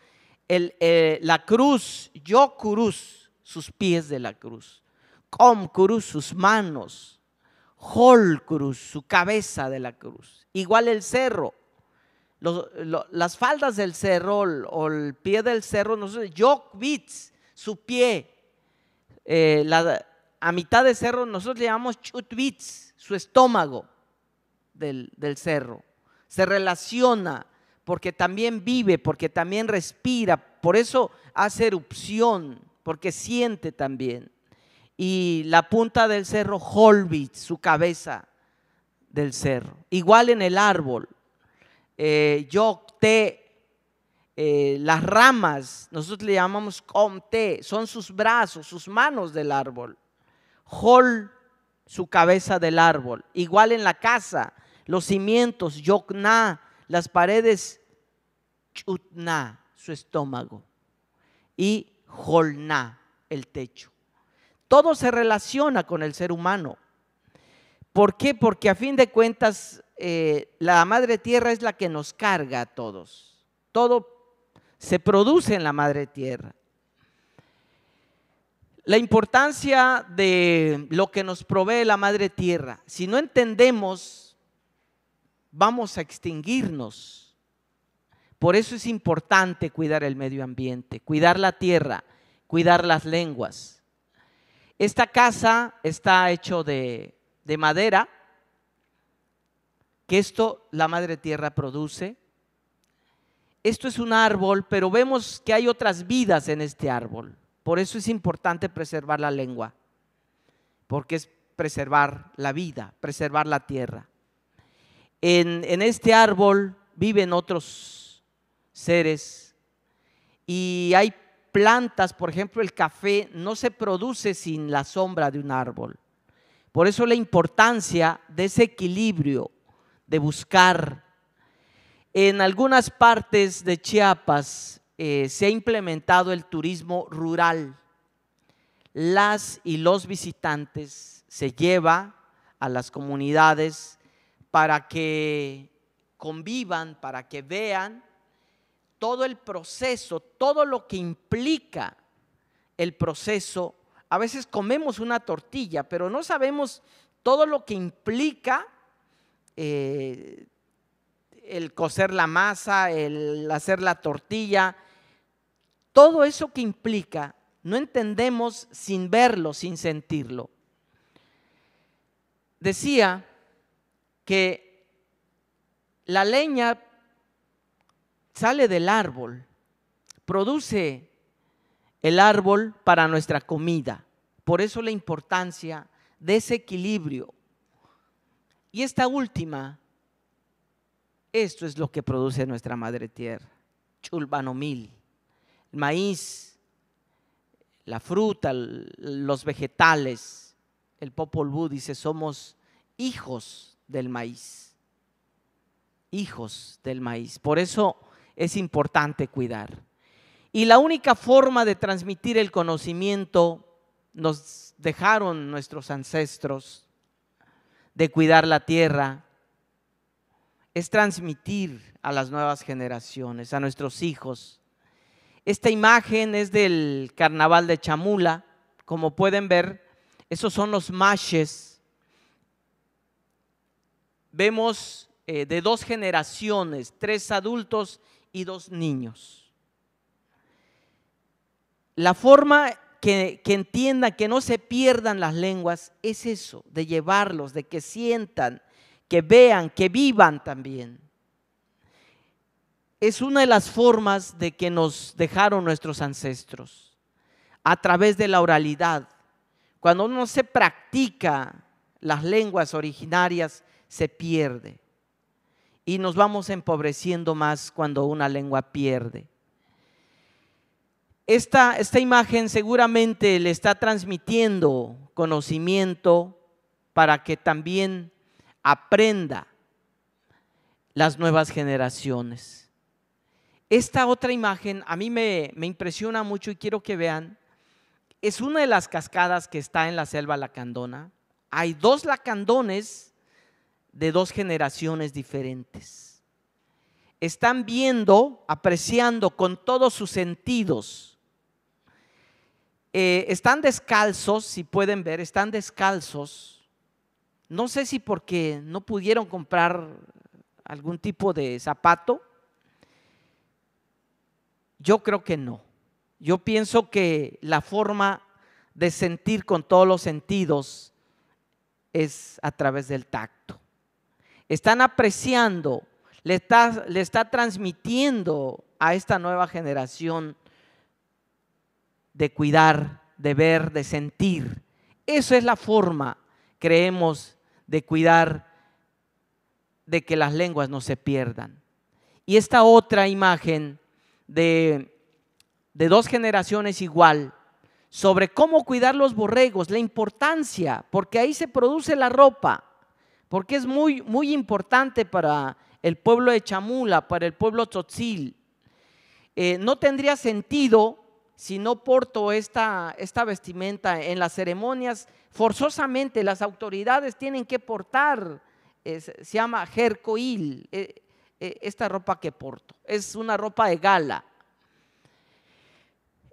la cruz, yo cruz, sus pies de la cruz, com cruz, sus manos, hol cruz, su cabeza de la cruz. Igual el cerro, las faldas del cerro o el pie del cerro, nosotros, yo bits, su pie, a mitad del cerro nosotros le llamamos chutbits, su estómago del cerro. Se relaciona porque también vive, porque también respira, por eso hace erupción, porque siente también. Y la punta del cerro, holbit, su cabeza del cerro. Igual en el árbol, yocte, las ramas, nosotros le llamamos comte, son sus brazos, sus manos del árbol. Hol, su cabeza del árbol. Igual en la casa, los cimientos, yocna, las paredes chutna, su estómago, y holna, el techo. Todo se relaciona con el ser humano. ¿Por qué? Porque a fin de cuentas la madre tierra es la que nos carga a todos. Todo se produce en la madre tierra. La importancia de lo que nos provee la madre tierra, si no entendemos, vamos a extinguirnos. Por eso es importante cuidar el medio ambiente, cuidar la tierra, cuidar las lenguas. Esta casa está hecho de madera, que esto la madre tierra produce. Esto es un árbol, pero vemos que hay otras vidas en este árbol. Por eso es importante preservar la lengua, porque es preservar la vida, preservar la tierra. En este árbol viven otros seres y hay plantas, por ejemplo, el café no se produce sin la sombra de un árbol. Por eso la importancia de ese equilibrio, de buscar. En algunas partes de Chiapas se ha implementado el turismo rural. Las y los visitantes se lleva a las comunidades para que convivan, para que vean todo el proceso, todo lo que implica el proceso. A veces comemos una tortilla, pero no sabemos todo lo que implica el cocer la masa, el hacer la tortilla, todo eso que implica, no entendemos sin verlo, sin sentirlo. Decía que la leña sale del árbol, produce el árbol para nuestra comida. Por eso la importancia de ese equilibrio. Y esta última, esto es lo que produce nuestra madre tierra: chulbanomil, el maíz, la fruta, los vegetales. El Popol Vuh dice: somos hijos del maíz, hijos del maíz. Por eso es importante cuidar. Y la única forma de transmitir el conocimiento nos dejaron nuestros ancestros de cuidar la tierra, es transmitir a las nuevas generaciones, a nuestros hijos. Esta imagen es del carnaval de Chamula. Como pueden ver, esos son los mashes. Vemos de 2 generaciones, 3 adultos y 2 niños. La forma que entiendan, que no se pierdan las lenguas, es eso, de llevarlos, de que sientan, que vean, que vivan también. Es una de las formas de que nos dejaron nuestros ancestros, a través de la oralidad. Cuando no se practica las lenguas originarias, se pierde. Y nos vamos empobreciendo más cuando una lengua pierde. Esta imagen seguramente le está transmitiendo conocimiento para que también aprenda las nuevas generaciones. Esta otra imagen a mí me impresiona mucho y quiero que vean. Es una de las cascadas que está en la selva lacandona. Hay 2 lacandones de 2 generaciones diferentes. Están viendo, apreciando con todos sus sentidos. Están descalzos, si pueden ver, están descalzos. No sé si porque no pudieron comprar algún tipo de zapato. Yo creo que no. Yo pienso que la forma de sentir con todos los sentidos es a través del tacto. Están apreciando, le está transmitiendo a esta nueva generación de cuidar, de ver, de sentir. Esa es la forma, creemos, de cuidar, de que las lenguas no se pierdan. Y esta otra imagen de 2 generaciones igual, sobre cómo cuidar los borregos, la importancia, porque ahí se produce la ropa, porque es muy, muy importante para el pueblo de Chamula, para el pueblo tzotzil. No tendría sentido si no porto esta vestimenta en las ceremonias. Forzosamente las autoridades tienen que portar, se llama jercoil, esta ropa que porto. Es una ropa de gala.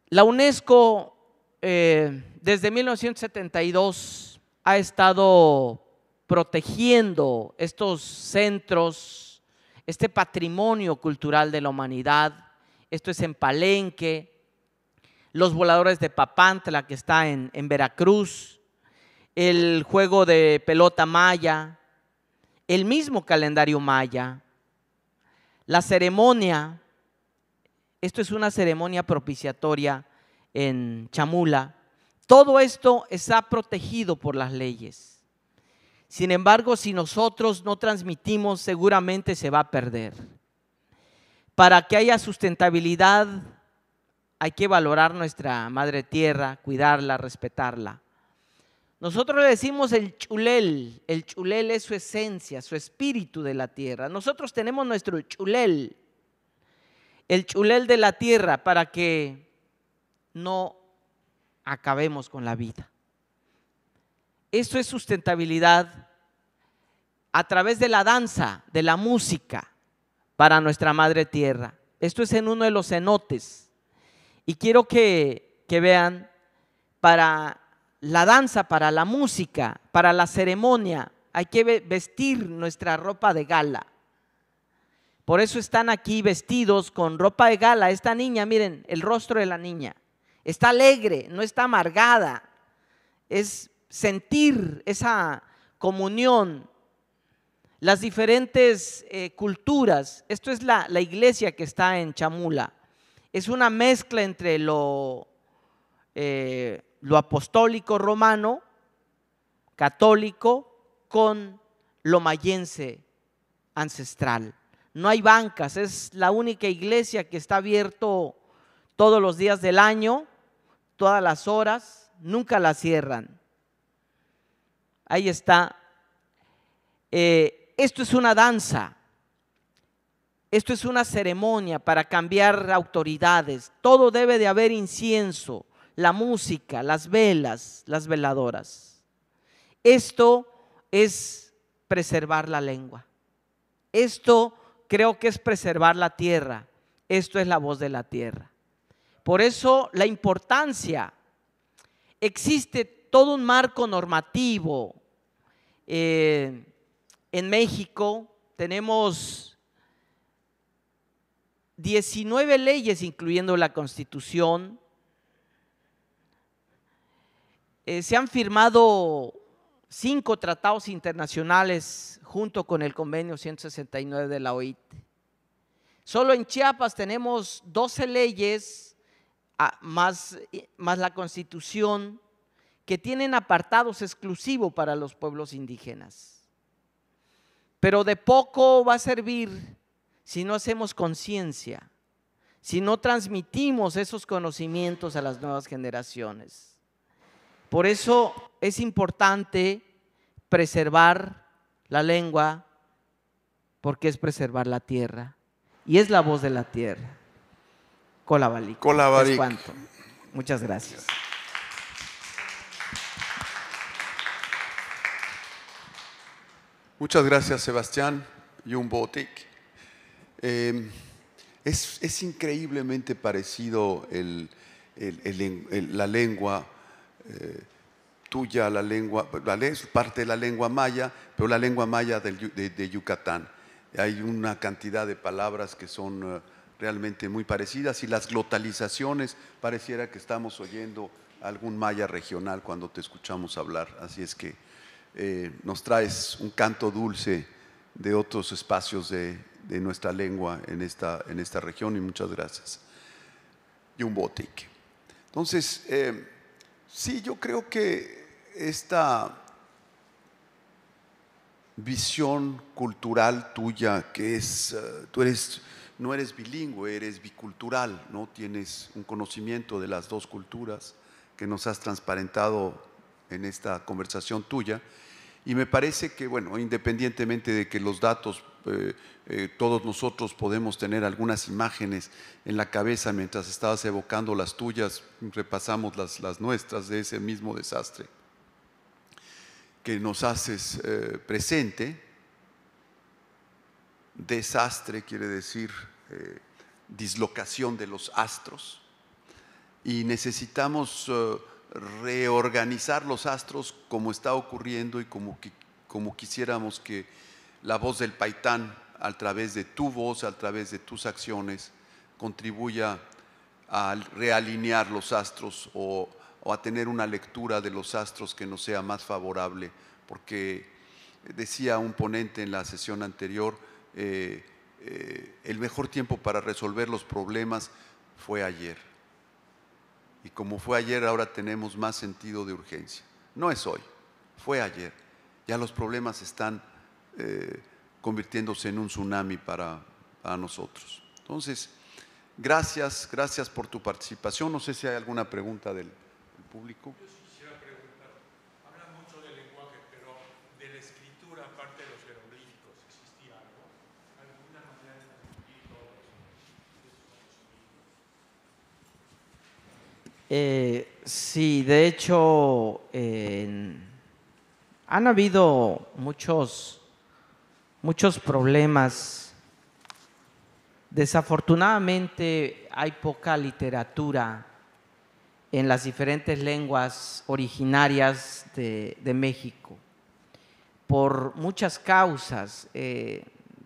La UNESCO desde 1972 ha estado protegiendo estos centros, este patrimonio cultural de la humanidad. Esto es en Palenque, los voladores de Papantla, que está en Veracruz, el juego de pelota maya, el mismo calendario maya, la ceremonia. Esto es una ceremonia propiciatoria en Chamula. Todo esto está protegido por las leyes. Sin embargo, si nosotros no transmitimos, seguramente se va a perder. Para que haya sustentabilidad, hay que valorar nuestra madre tierra, cuidarla, respetarla. Nosotros le decimos el chulel es su esencia, su espíritu de la tierra. Nosotros tenemos nuestro chulel, el chulel de la tierra, para que no acabemos con la vida. Esto es sustentabilidad a través de la danza, de la música, para nuestra madre tierra. Esto es en uno de los cenotes. Y quiero que vean, para la danza, para la música, para la ceremonia, hay que vestir nuestra ropa de gala. Por eso están aquí vestidos con ropa de gala. Esta niña, miren el rostro de la niña. Está alegre, no está amargada. Es sentir esa comunión. Las diferentes culturas. Esto es la iglesia que está en Chamula. Es una mezcla entre lo apostólico romano, católico, con lo mayense ancestral. No hay bancas, es la única iglesia que está abierto todos los días del año, todas las horas, nunca la cierran. Ahí está. Esto es una danza, esto es una ceremonia para cambiar autoridades. Todo debe de haber incienso, la música, las velas, las veladoras. Esto es preservar la lengua. Esto creo que es preservar la tierra. Esto es la voz de la tierra. Por eso la importancia. Existe todo un marco normativo. En México tenemos 19 leyes, incluyendo la Constitución. Se han firmado 5 tratados internacionales junto con el convenio 169 de la OIT. Solo en Chiapas tenemos 12 leyes, más la Constitución, que tienen apartados exclusivos para los pueblos indígenas. Pero de poco va a servir si no hacemos conciencia, si no transmitimos esos conocimientos a las nuevas generaciones. Por eso es importante preservar la lengua, porque es preservar la tierra y es la voz de la tierra. Colabalik. Colabalik. Es cuanto. Muchas gracias. Muchas gracias, Sebastián Yumbotik. Es increíblemente parecido la lengua tuya, la lengua, parte de la lengua maya, pero la lengua maya de Yucatán. Hay una cantidad de palabras que son realmente muy parecidas, y las glotalizaciones, pareciera que estamos oyendo algún maya regional cuando te escuchamos hablar. Así es que nos traes un canto dulce de otros espacios de nuestra lengua en esta región, y muchas gracias. Yumbotik. Entonces, sí, yo creo que esta visión cultural tuya, que es, no eres bilingüe, eres bicultural, ¿no? Tienes un conocimiento de las dos culturas que nos has transparentado en esta conversación tuya, Y me parece que, bueno, independientemente de que los datos, todos nosotros podemos tener algunas imágenes en la cabeza mientras estabas evocando las tuyas, repasamos las nuestras de ese mismo desastre que nos haces presente. Desastre quiere decir dislocación de los astros, y necesitamos reorganizar los astros como está ocurriendo y como quisiéramos que la voz del Paitán, a través de tu voz, a través de tus acciones, contribuya a realinear los astros o a tener una lectura de los astros que nos sea más favorable, porque decía un ponente en la sesión anterior, el mejor tiempo para resolver los problemas fue ayer. Y como fue ayer, ahora tenemos más sentido de urgencia. No es hoy, fue ayer. Ya los problemas están convirtiéndose en un tsunami para nosotros. Entonces, gracias por tu participación. No sé si hay alguna pregunta del público. Yo sí quisiera preguntar, hablan mucho del lenguaje, pero de la escritura, aparte de los jeroglíficos, ¿existía algo? ¿Alguna manera de transmitir todos esos conocimientos? Sí, de hecho, han habido muchos problemas. Desafortunadamente hay poca literatura en las diferentes lenguas originarias de México, por muchas causas.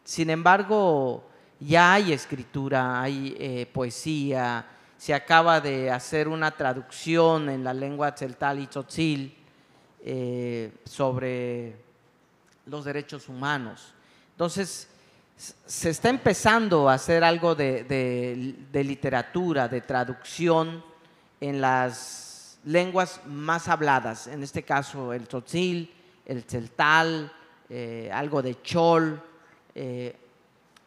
Sin embargo, ya hay escritura, hay poesía. Se acaba de hacer una traducción en la lengua tzeltal y tzotzil sobre los derechos humanos. Entonces, se está empezando a hacer algo de literatura, de traducción en las lenguas más habladas, en este caso el tzotzil, el tzeltal, algo de chol.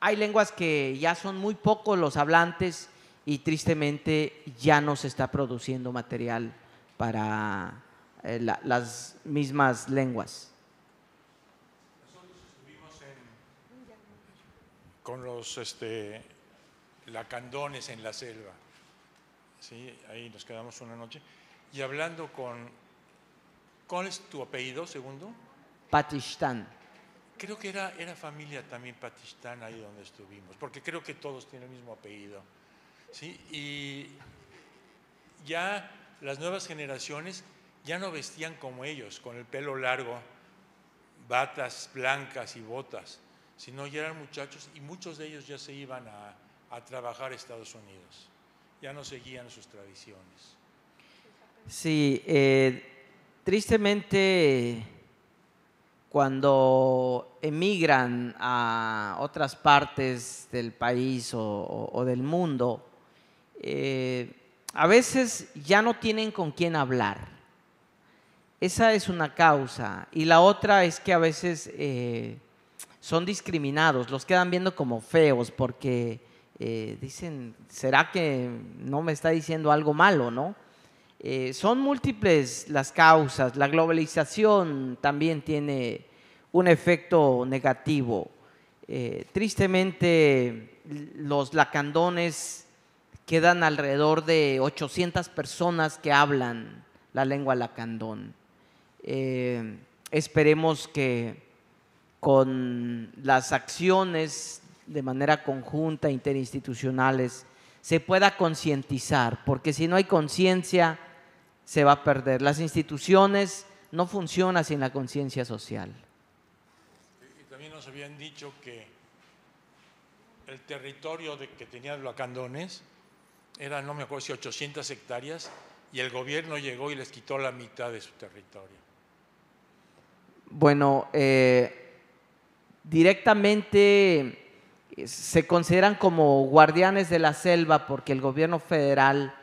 Hay lenguas que ya son muy pocos los hablantes y tristemente ya no se está produciendo material para las mismas lenguas. Nosotros estuvimos con los lacandones en la selva, ¿sí? Ahí nos quedamos una noche y hablando ¿cuál es tu apellido, segundo? Patistán. Creo que era familia también Patistán ahí donde estuvimos, porque creo que todos tienen el mismo apellido, ¿sí? Y ya las nuevas generaciones ya no vestían como ellos, con el pelo largo, batas blancas y botas, sino ya eran muchachos y muchos de ellos ya se iban a trabajar a Estados Unidos, ya no seguían sus tradiciones. Sí, tristemente cuando emigran a otras partes del país o del mundo, a veces ya no tienen con quién hablar. Esa es una causa. Y la otra es que a veces son discriminados, los quedan viendo como feos porque dicen, ¿será que no me está diciendo algo malo, no? Son múltiples las causas. La globalización también tiene un efecto negativo. Tristemente, los lacandones quedan alrededor de 800 personas que hablan la lengua lacandón. Esperemos que con las acciones de manera conjunta, interinstitucionales, se pueda concientizar, porque si no hay conciencia, se va a perder. Las instituciones no funcionan sin la conciencia social. Y también nos habían dicho que el territorio que tenían los lacandones era, no me acuerdo si 800 hectáreas, y el gobierno llegó y les quitó la mitad de su territorio. Bueno, directamente se consideran como guardianes de la selva porque el gobierno federal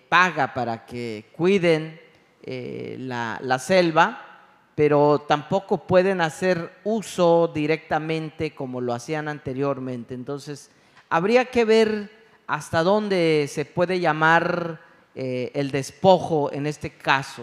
paga para que cuiden la selva, pero tampoco pueden hacer uso directamente como lo hacían anteriormente. Entonces, habría que ver hasta dónde se puede llamar el despojo en este caso.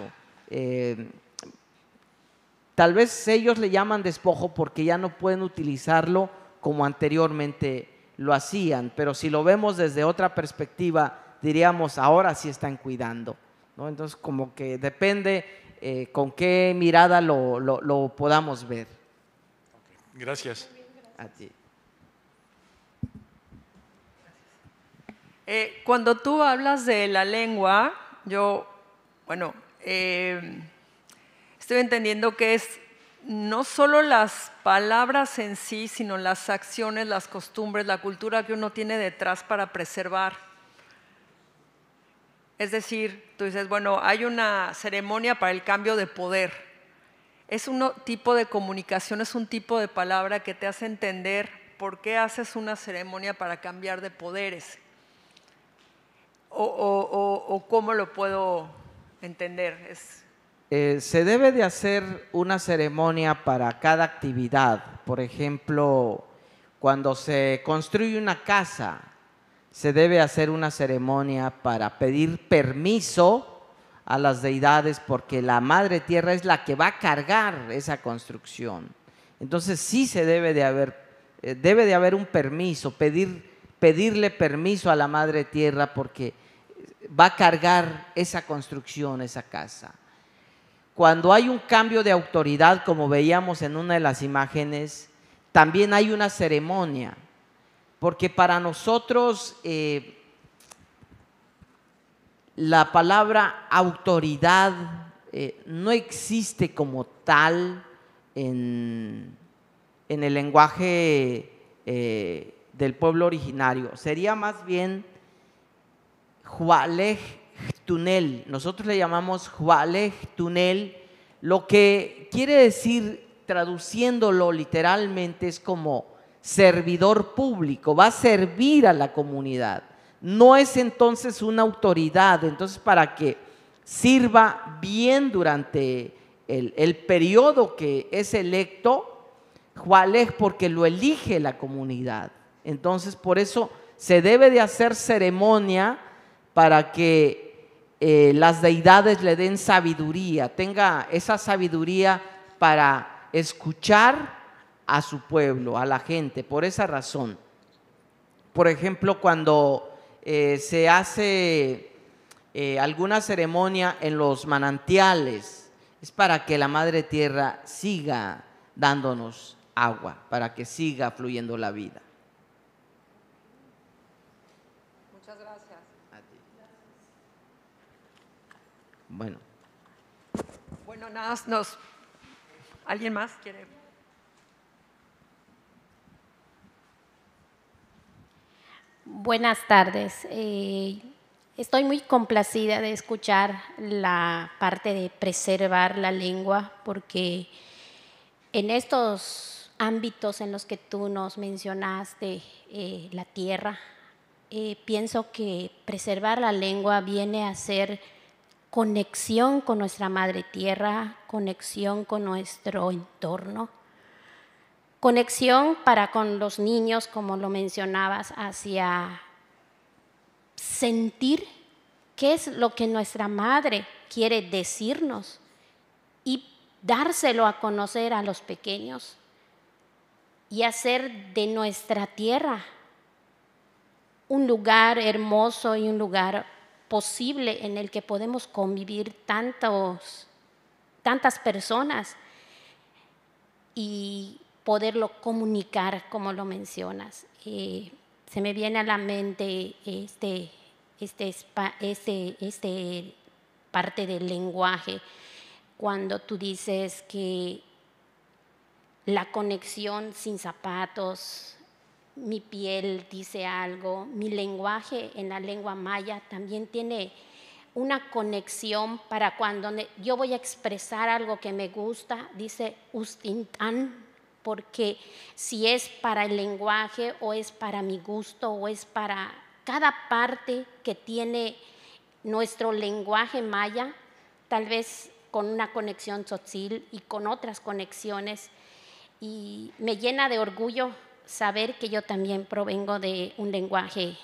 Tal vez ellos le llaman despojo porque ya no pueden utilizarlo como anteriormente lo hacían, pero si lo vemos desde otra perspectiva, diríamos ahora sí están cuidando, ¿no? Entonces como que depende con qué mirada lo podamos ver. Gracias. A ti. Cuando tú hablas de la lengua, yo, estoy entendiendo que es no solo las palabras en sí, sino las acciones, las costumbres, la cultura que uno tiene detrás para preservar. Es decir, tú dices, bueno, hay una ceremonia para el cambio de poder. Es un tipo de comunicación, es un tipo de palabra que te hace entender por qué haces una ceremonia para cambiar de poderes. O cómo lo puedo entender. Se debe de hacer una ceremonia para cada actividad. Por ejemplo, cuando se construye una casa, se debe hacer una ceremonia para pedir permiso a las deidades porque la Madre Tierra es la que va a cargar esa construcción. Entonces sí se debe de haber un permiso, pedirle permiso a la Madre Tierra porque va a cargar esa construcción, esa casa. Cuando hay un cambio de autoridad, como veíamos en una de las imágenes, también hay una ceremonia, porque para nosotros la palabra autoridad no existe como tal en el lenguaje del pueblo originario. Sería más bien Hualej Tunel, nosotros le llamamos Hualej Tunel, lo que quiere decir, traduciéndolo literalmente, es como servidor público, va a servir a la comunidad. No es entonces una autoridad, entonces para que sirva bien durante el periodo que es electo, Hualej, porque lo elige la comunidad. Entonces por eso se debe de hacer ceremonia para que las deidades le den sabiduría, tenga esa sabiduría para escuchar a su pueblo, a la gente. Por esa razón, por ejemplo, cuando se hace alguna ceremonia en los manantiales, es para que la Madre Tierra siga dándonos agua, para que siga fluyendo la vida. Muchas gracias. A ti. Bueno. Bueno, nada más ¿alguien más quiere? Buenas tardes. Estoy muy complacida de escuchar la parte de preservar la lengua, porque en estos ámbitos en los que tú nos mencionaste, la tierra, pienso que preservar la lengua viene a ser conexión con nuestra madre tierra, conexión con nuestro entorno, conexión para con los niños, como lo mencionabas, hacia sentir qué es lo que nuestra madre quiere decirnos y dárselo a conocer a los pequeños y hacer de nuestra tierra un lugar hermoso y un lugar posible en el que podemos convivir tantas personas y poderlo comunicar como lo mencionas. Se me viene a la mente parte del lenguaje, cuando tú dices que la conexión sin zapatos, mi piel dice algo, mi lenguaje en la lengua maya también tiene una conexión para cuando yo voy a expresar algo que me gusta, dice ustintan, porque si es para el lenguaje o es para mi gusto o es para cada parte que tiene nuestro lenguaje maya, tal vez con una conexión tzotzil y con otras conexiones, y me llena de orgullo saber que yo también provengo de un lenguaje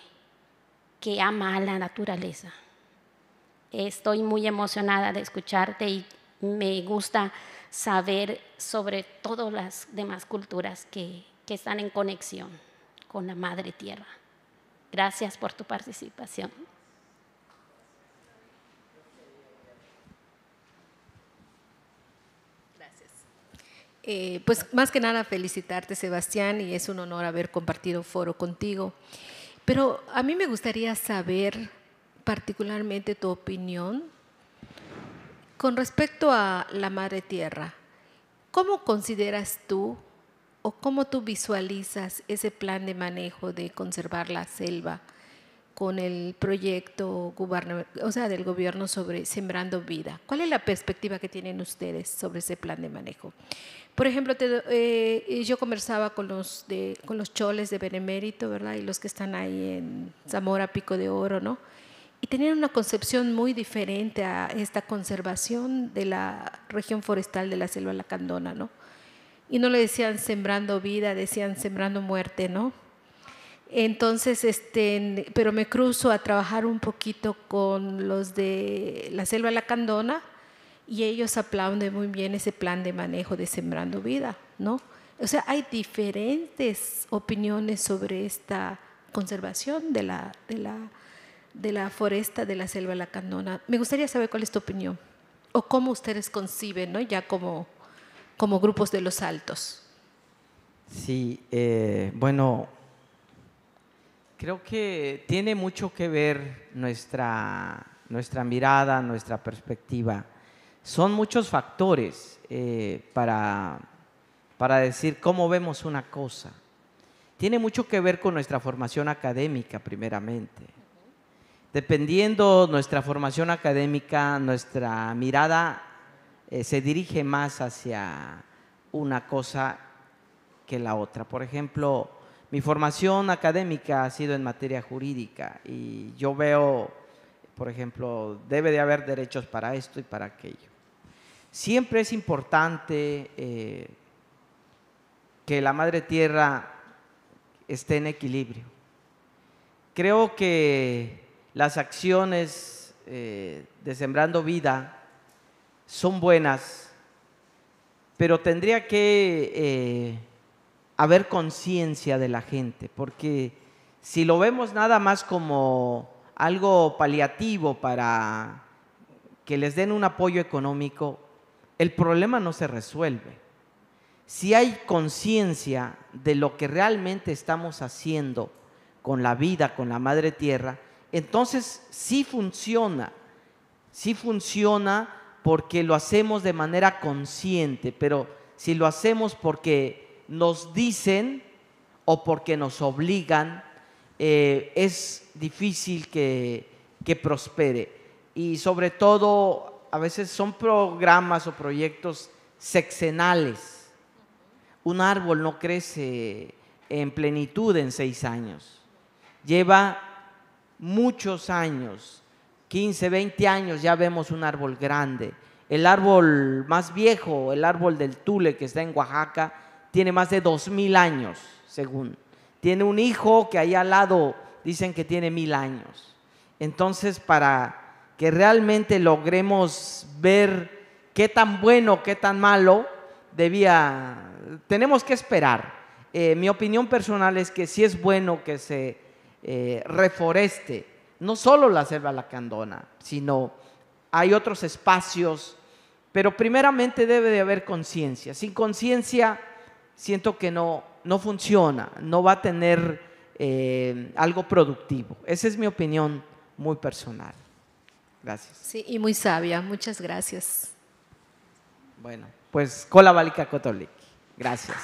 que ama a la naturaleza. Estoy muy emocionada de escucharte y me gusta saber sobre todas las demás culturas que están en conexión con la Madre Tierra. Gracias por tu participación. Pues más que nada felicitarte, Sebastián, y es un honor haber compartido foro contigo. Pero a mí me gustaría saber particularmente tu opinión con respecto a la Madre Tierra. ¿Cómo consideras tú o cómo tú visualizas ese plan de manejo de conservar la selva con el proyecto del gobierno sobre Sembrando Vida? ¿Cuál es la perspectiva que tienen ustedes sobre ese plan de manejo? Por ejemplo, yo conversaba con los choles de Benemérito, ¿verdad? Y los que están ahí en Zamora, Pico de Oro, ¿no? Y tenían una concepción muy diferente a esta conservación de la región forestal de la selva lacandona, ¿no? Y no le decían sembrando vida, decían sembrando muerte, ¿no? Entonces, pero me cruzo a trabajar un poquito con los de la selva lacandona y ellos aplauden muy bien ese plan de manejo de Sembrando Vida, ¿no? O sea, hay diferentes opiniones sobre esta conservación de la foresta de la selva lacandona. Me gustaría saber cuál es tu opinión o cómo ustedes conciben, ¿no? Ya como grupos de los altos. Sí, bueno, creo que tiene mucho que ver nuestra mirada, nuestra perspectiva. Son muchos factores para decir cómo vemos una cosa. Tiene mucho que ver con nuestra formación académica, primeramente. Dependiendo nuestra formación académica, nuestra mirada se dirige más hacia una cosa que la otra. Por ejemplo, mi formación académica ha sido en materia jurídica y yo veo, por ejemplo, debe de haber derechos para esto y para aquello. Siempre es importante que la Madre Tierra esté en equilibrio. Creo que las acciones de Sembrando Vida son buenas, pero tendría que haber conciencia de la gente, porque si lo vemos nada más como algo paliativo para que les den un apoyo económico, el problema no se resuelve. Si hay conciencia de lo que realmente estamos haciendo con la vida, con la Madre Tierra, entonces sí funciona porque lo hacemos de manera consciente, pero si lo hacemos porque nos dicen o porque nos obligan, es difícil que prospere. Y sobre todo, a veces son programas o proyectos sexenales. Un árbol no crece en plenitud en 6 años. Lleva muchos años, 15, 20 años, ya vemos un árbol grande. El árbol más viejo, el árbol del Tule, que está en Oaxaca, tiene más de 2000 años, según. Tiene un hijo que ahí al lado dicen que tiene 1000 años. Entonces, para que realmente logremos ver qué tan bueno, qué tan malo, tenemos que esperar. Mi opinión personal es que sí es bueno que se reforeste, no solo la selva lacandona, sino hay otros espacios, pero primeramente debe de haber conciencia. Sin conciencia siento que no funciona, no va a tener algo productivo. Esa es mi opinión muy personal. Gracias. Sí, y muy sabia. Muchas gracias. Bueno, pues Cola Balica Cotolik. Gracias.